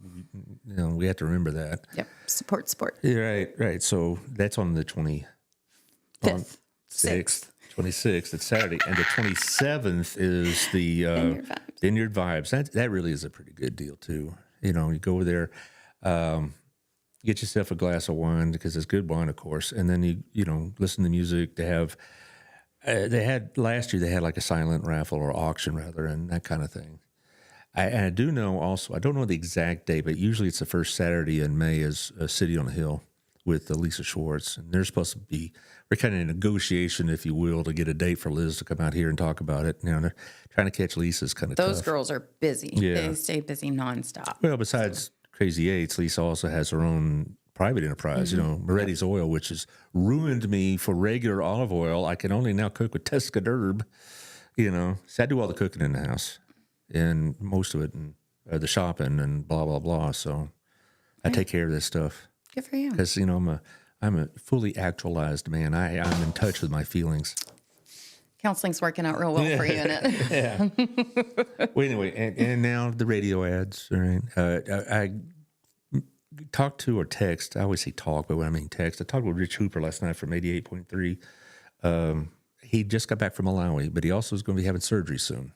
you know, we have to remember that. Yep. Support. Yeah, right. So that's on the 26th. 26th. It's Saturday. And the 27th is the Vineyard Vibes. That really is a pretty good deal, too. You know, you go over there, get yourself a glass of wine because it's good wine, of course. And then you know, listen to music. They had last year, they had like a silent raffle or auction, rather, and that kind of thing. I do know also, I don't know the exact date, but usually it's the first Saturday in May is City on the Hill with Lisa Schwartz. And they're supposed to be, we're kind of in negotiation, if you will, to get a date for Liz to come out here and talk about it. You know, they're trying to catch Lisa's kind of Those tough. girls are busy. Yeah. They stay busy nonstop. Well, besides Crazy Eights, Lisa also has her own private enterprise, you know, Moretti's Oil, which has ruined me for regular olive oil. I can only now cook with Tesca, you know. So I do all the cooking in the house. And most of it, and the shopping and blah blah blah. So I take care of this stuff. Good for you. Because you know I'm a fully actualized man. I'm in touch with my feelings. Counseling's working out real well for you, isn't it? Yeah. Well, anyway, and now the radio ads. All right. I talked to or text. I always say talk, but when I mean text, I talked with Rich Hooper last night from 88.3. He just got back from Malawi, but he also is going to be having surgery soon.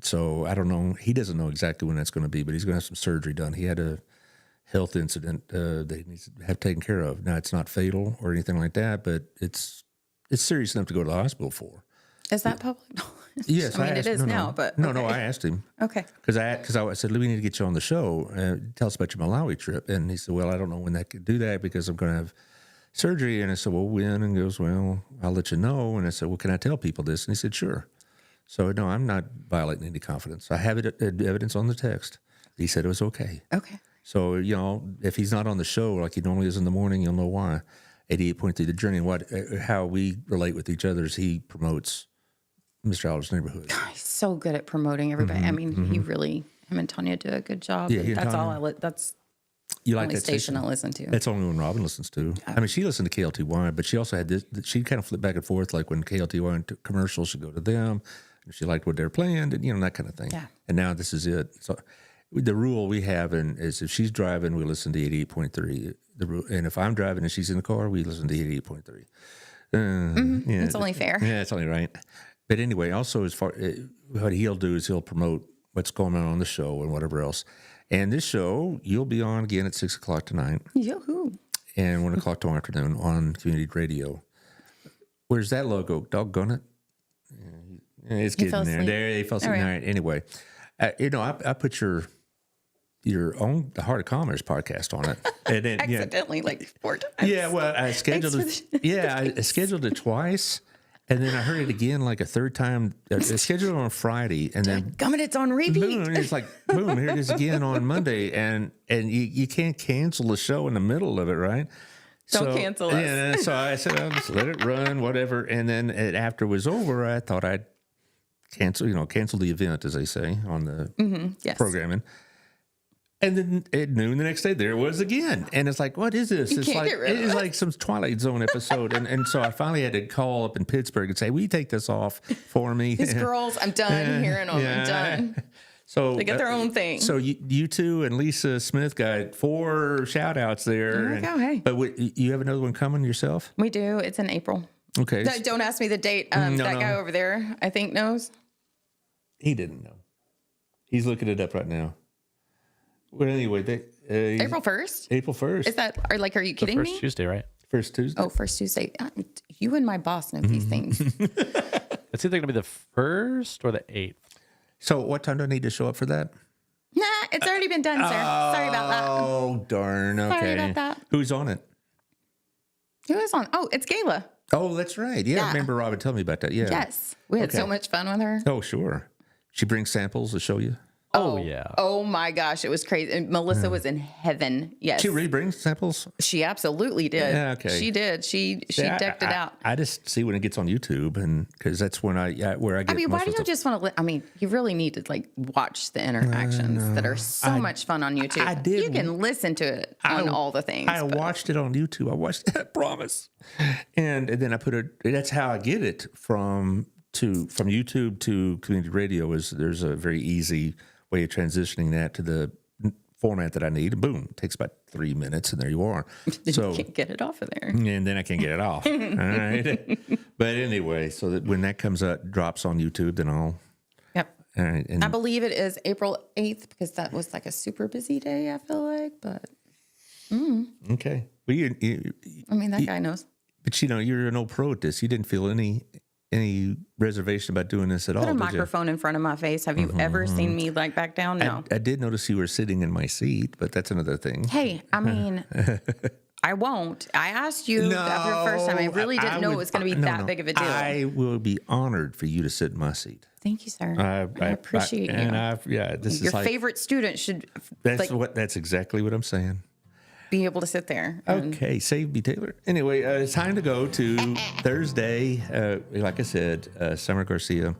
So I don't know. He doesn't know exactly when that's going to be, but he's going to have some surgery done. He had a health incident that he needs to have taken care of. Now, it's not fatal or anything like that, but it's serious enough to go to the hospital for. Is that public knowledge? Yes, I mean, it is now, but no, okay. I asked him. Okay. Because I said, we need to get you on the show. Tell us about your Malawi trip. And he said, well, I don't know when that could do that because I'm going to have surgery. And I said, well, when? And he goes, well, I'll let you know. And I said, well, can I tell people this? And he said, sure. So, no, I'm not violating any confidence. I have evidence on the text. He said it was okay. Okay. So, you know, if he's not on the show like he normally is in the morning, you'll know why. 88.3 The Journey, how we relate with each other is he promotes Mr. Allard's neighborhood. He's so good at promoting everybody. I mean, he really, him and Tanya do a good job. Yeah, That's all that's you the like only that station I listen to. That's only when Robin listens to. I mean, she listened to KLTY, but she also had this, she kind of flipped back and forth. Like when KLTY went to commercials, she'd go to them. And she liked what they're playing, and you know, that kind of thing. Yeah. And now this is it. So the rule we have is if she's driving, we listen to 88.3. And if I'm driving and she's in the car, we listen to 88.3. Yeah, it's only fair. Yeah, it's only right. But anyway, also as far what he'll do is he'll promote what's going on the show and whatever else. And this show you'll be on again at 6:00 tonight. Yoo-hoo. And 1:00 tomorrow afternoon on community radio. Where's that logo? Doggone it. It's getting there. There, they fell asleep. All right. Anyway, you know, I put your own the Heart of Commerce podcast on it, and then Accidentally, like 4 times. Yeah, well, I scheduled it. Yeah, I scheduled it twice, and then I heard it again like a third time. I scheduled it on Friday, and then it's on repeat. Boom, and it's like boom, here it is again on Monday, and you can't cancel the show in the middle of it, right? Don't cancel us. Yeah, so I said, I'll just let it run, whatever. And then after it was over, I thought I'd cancel the event, as they say, on the programming. And then at noon the next day, there it was again. And it's like, what is this? It's like some Twilight Zone episode. and so I finally had to call up in Pittsburgh and say, will you take this off for me? These girls, I'm done hearing them. I'm done. So they get their own thing. So you two and Lisa Smith got 4 shout outs there. Hey. But you have another one coming yourself? We do. It's in April. Okay. Don't ask me the date. Guy over there, I think, knows. He didn't know. He's looking it up right now. Well, anyway, April 1st? April 1st. Is that, are you kidding me? First Tuesday, right? First Tuesday. Oh, first Tuesday. You and my boss know these things. It's either going to be the 1st or the 8th. So what time do I need to show up for that? Nah, it's already been done, sir. Sorry about that. Oh, darn. Okay. Sorry about that. Who's on it? Who is on? Oh, it's Gayla. Oh, that's right. Yeah, I remember Robin telling me about that. Yeah. Yes. We had so much fun with her. Oh, sure. She brings samples to show you. Oh, yeah. Oh my gosh, it was crazy. And Melissa was in heaven. Yes. She really brings samples. She absolutely did. Yeah, okay. She did. She decked it out. I just see when it gets on YouTube, and because that's when where I get. I mean, why do you just want to? I mean, you really need to like watch the interactions that are so much fun on YouTube. I did. You can listen to it on all the things. I watched it on YouTube. I watched it, I promise. And then I put it. That's how I get it from YouTube to community radio. There's a very easy way of transitioning that to the format that I need. Boom, it takes about 3 minutes, and there you are. So you can't get it off of there. And then I can't get it off. All right. But anyway, so that when that comes up, drops on YouTube, then I'll. Yep. All right. And I believe it is April 8th because that was like a super busy day, I feel like. But okay. Well, I mean, that guy knows. but you're an old pro at this. You didn't feel any reservation about doing this at all. Put a did you? microphone in front of my face. Have you ever seen me like back down? No. I did notice you were sitting in my seat, but that's another thing. Hey, I mean, I won't. I asked you after the first time. I really didn't know it was going to be that big of a deal. I will be honored for you to sit in my seat. Thank you, sir. I appreciate you. And this Your is like, favorite student should that's exactly what I'm saying. be able to sit there. Okay, save me, Taylor. Anyway, it's time to go to Thursday. Like I said, Summer Garcia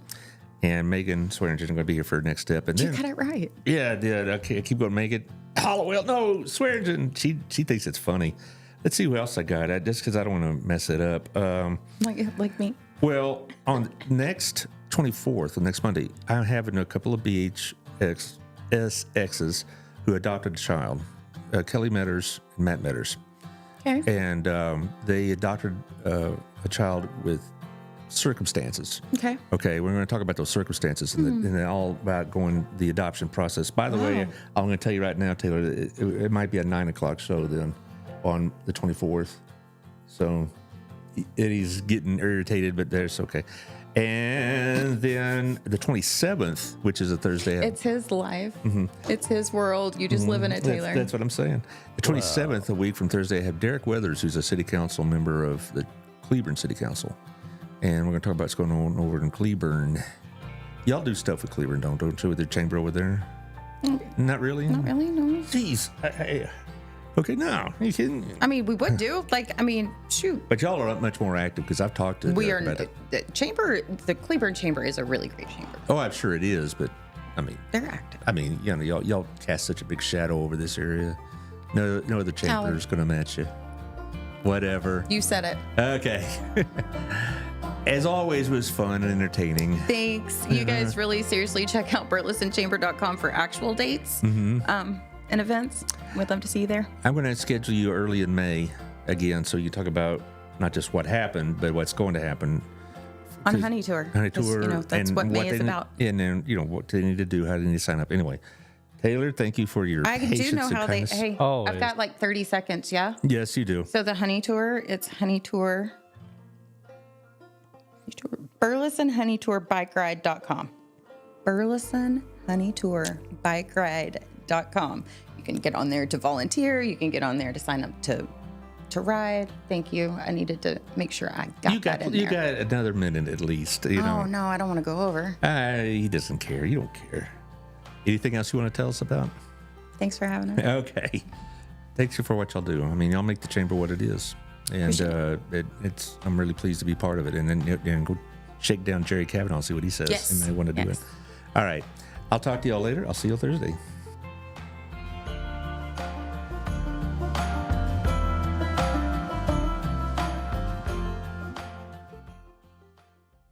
and Megan Swearingen are going to be here for next step. And You then, got it right. yeah, I did. Okay, I keep going. Megan Hollowell. No, Swearingen. She thinks it's funny. Let's see who else I got. Just because I don't want to mess it up. Like me. Well, on next 24th, next Monday, I'm having a couple of BHSXs who adopted a child. Kelly Metters and Matt Metters. Okay. And they adopted a child with circumstances. Okay. Okay, we're going to talk about those circumstances and then all about going the adoption process. By the way, I'm going to tell you right now, Taylor, it might be a 9 o'clock show then on the 24th. So Eddie's getting irritated, but that's okay. And then the 27th, which is a Thursday. It's his life. It's his world. You just live in it, Taylor. That's what I'm saying. The 27th, a week from Thursday, I have Derek Weathers, who's a city council member of the Cleburne City Council. And we're going to talk about what's going on over in Cleburne. Y'all do stuff with Cleburne, don't you, with their chamber over there? Not really? Not really, no. Jeez. Okay, no. You kidding? I mean, we would do. Shoot. But y'all are much more active because I've talked to We Derek are. about it. The Cleburne Chamber is a really great chamber. Oh, I'm sure it is, but I mean, They're active. y'all cast such a big shadow over this area. No other chamber is going to match you. Whatever. You said it. Okay. As always, was fun and entertaining. Thanks. You guys really seriously check out burlesonchamber.com for actual dates and events. We'd love to see you there. I'm going to schedule you early in May again, so you talk about not just what happened, but what's going to happen. On Honey Tour. Honey 'Cause, Tour. That's and what May is about. And then, what they need to do, how they need to sign up. Anyway, Taylor, thank you for your I patience do know and how kindness. Hey, Always. I've got like 30 seconds, yeah? Yes, you do. So the Honey Tour, it's Honey Tour. BurlesonHoneyTourBikeRide.com. BurlesonHoneyTourBikeRide.com. You can get on there to volunteer. You can get on there to sign up to ride. Thank you. I needed to make sure I got that in there. You got another minute at least. Oh, no, I don't want to go over. He doesn't care. You don't care. Anything else you want to tell us about? Thanks for having us. Okay. Thanks for what y'all do. I mean, y'all make the chamber what it is. And I'm really pleased to be part of it. And then go shake down Jerry Kavanaugh and see what he says. Yes. He may want to do it. All right. I'll talk to y'all later. I'll see you Thursday.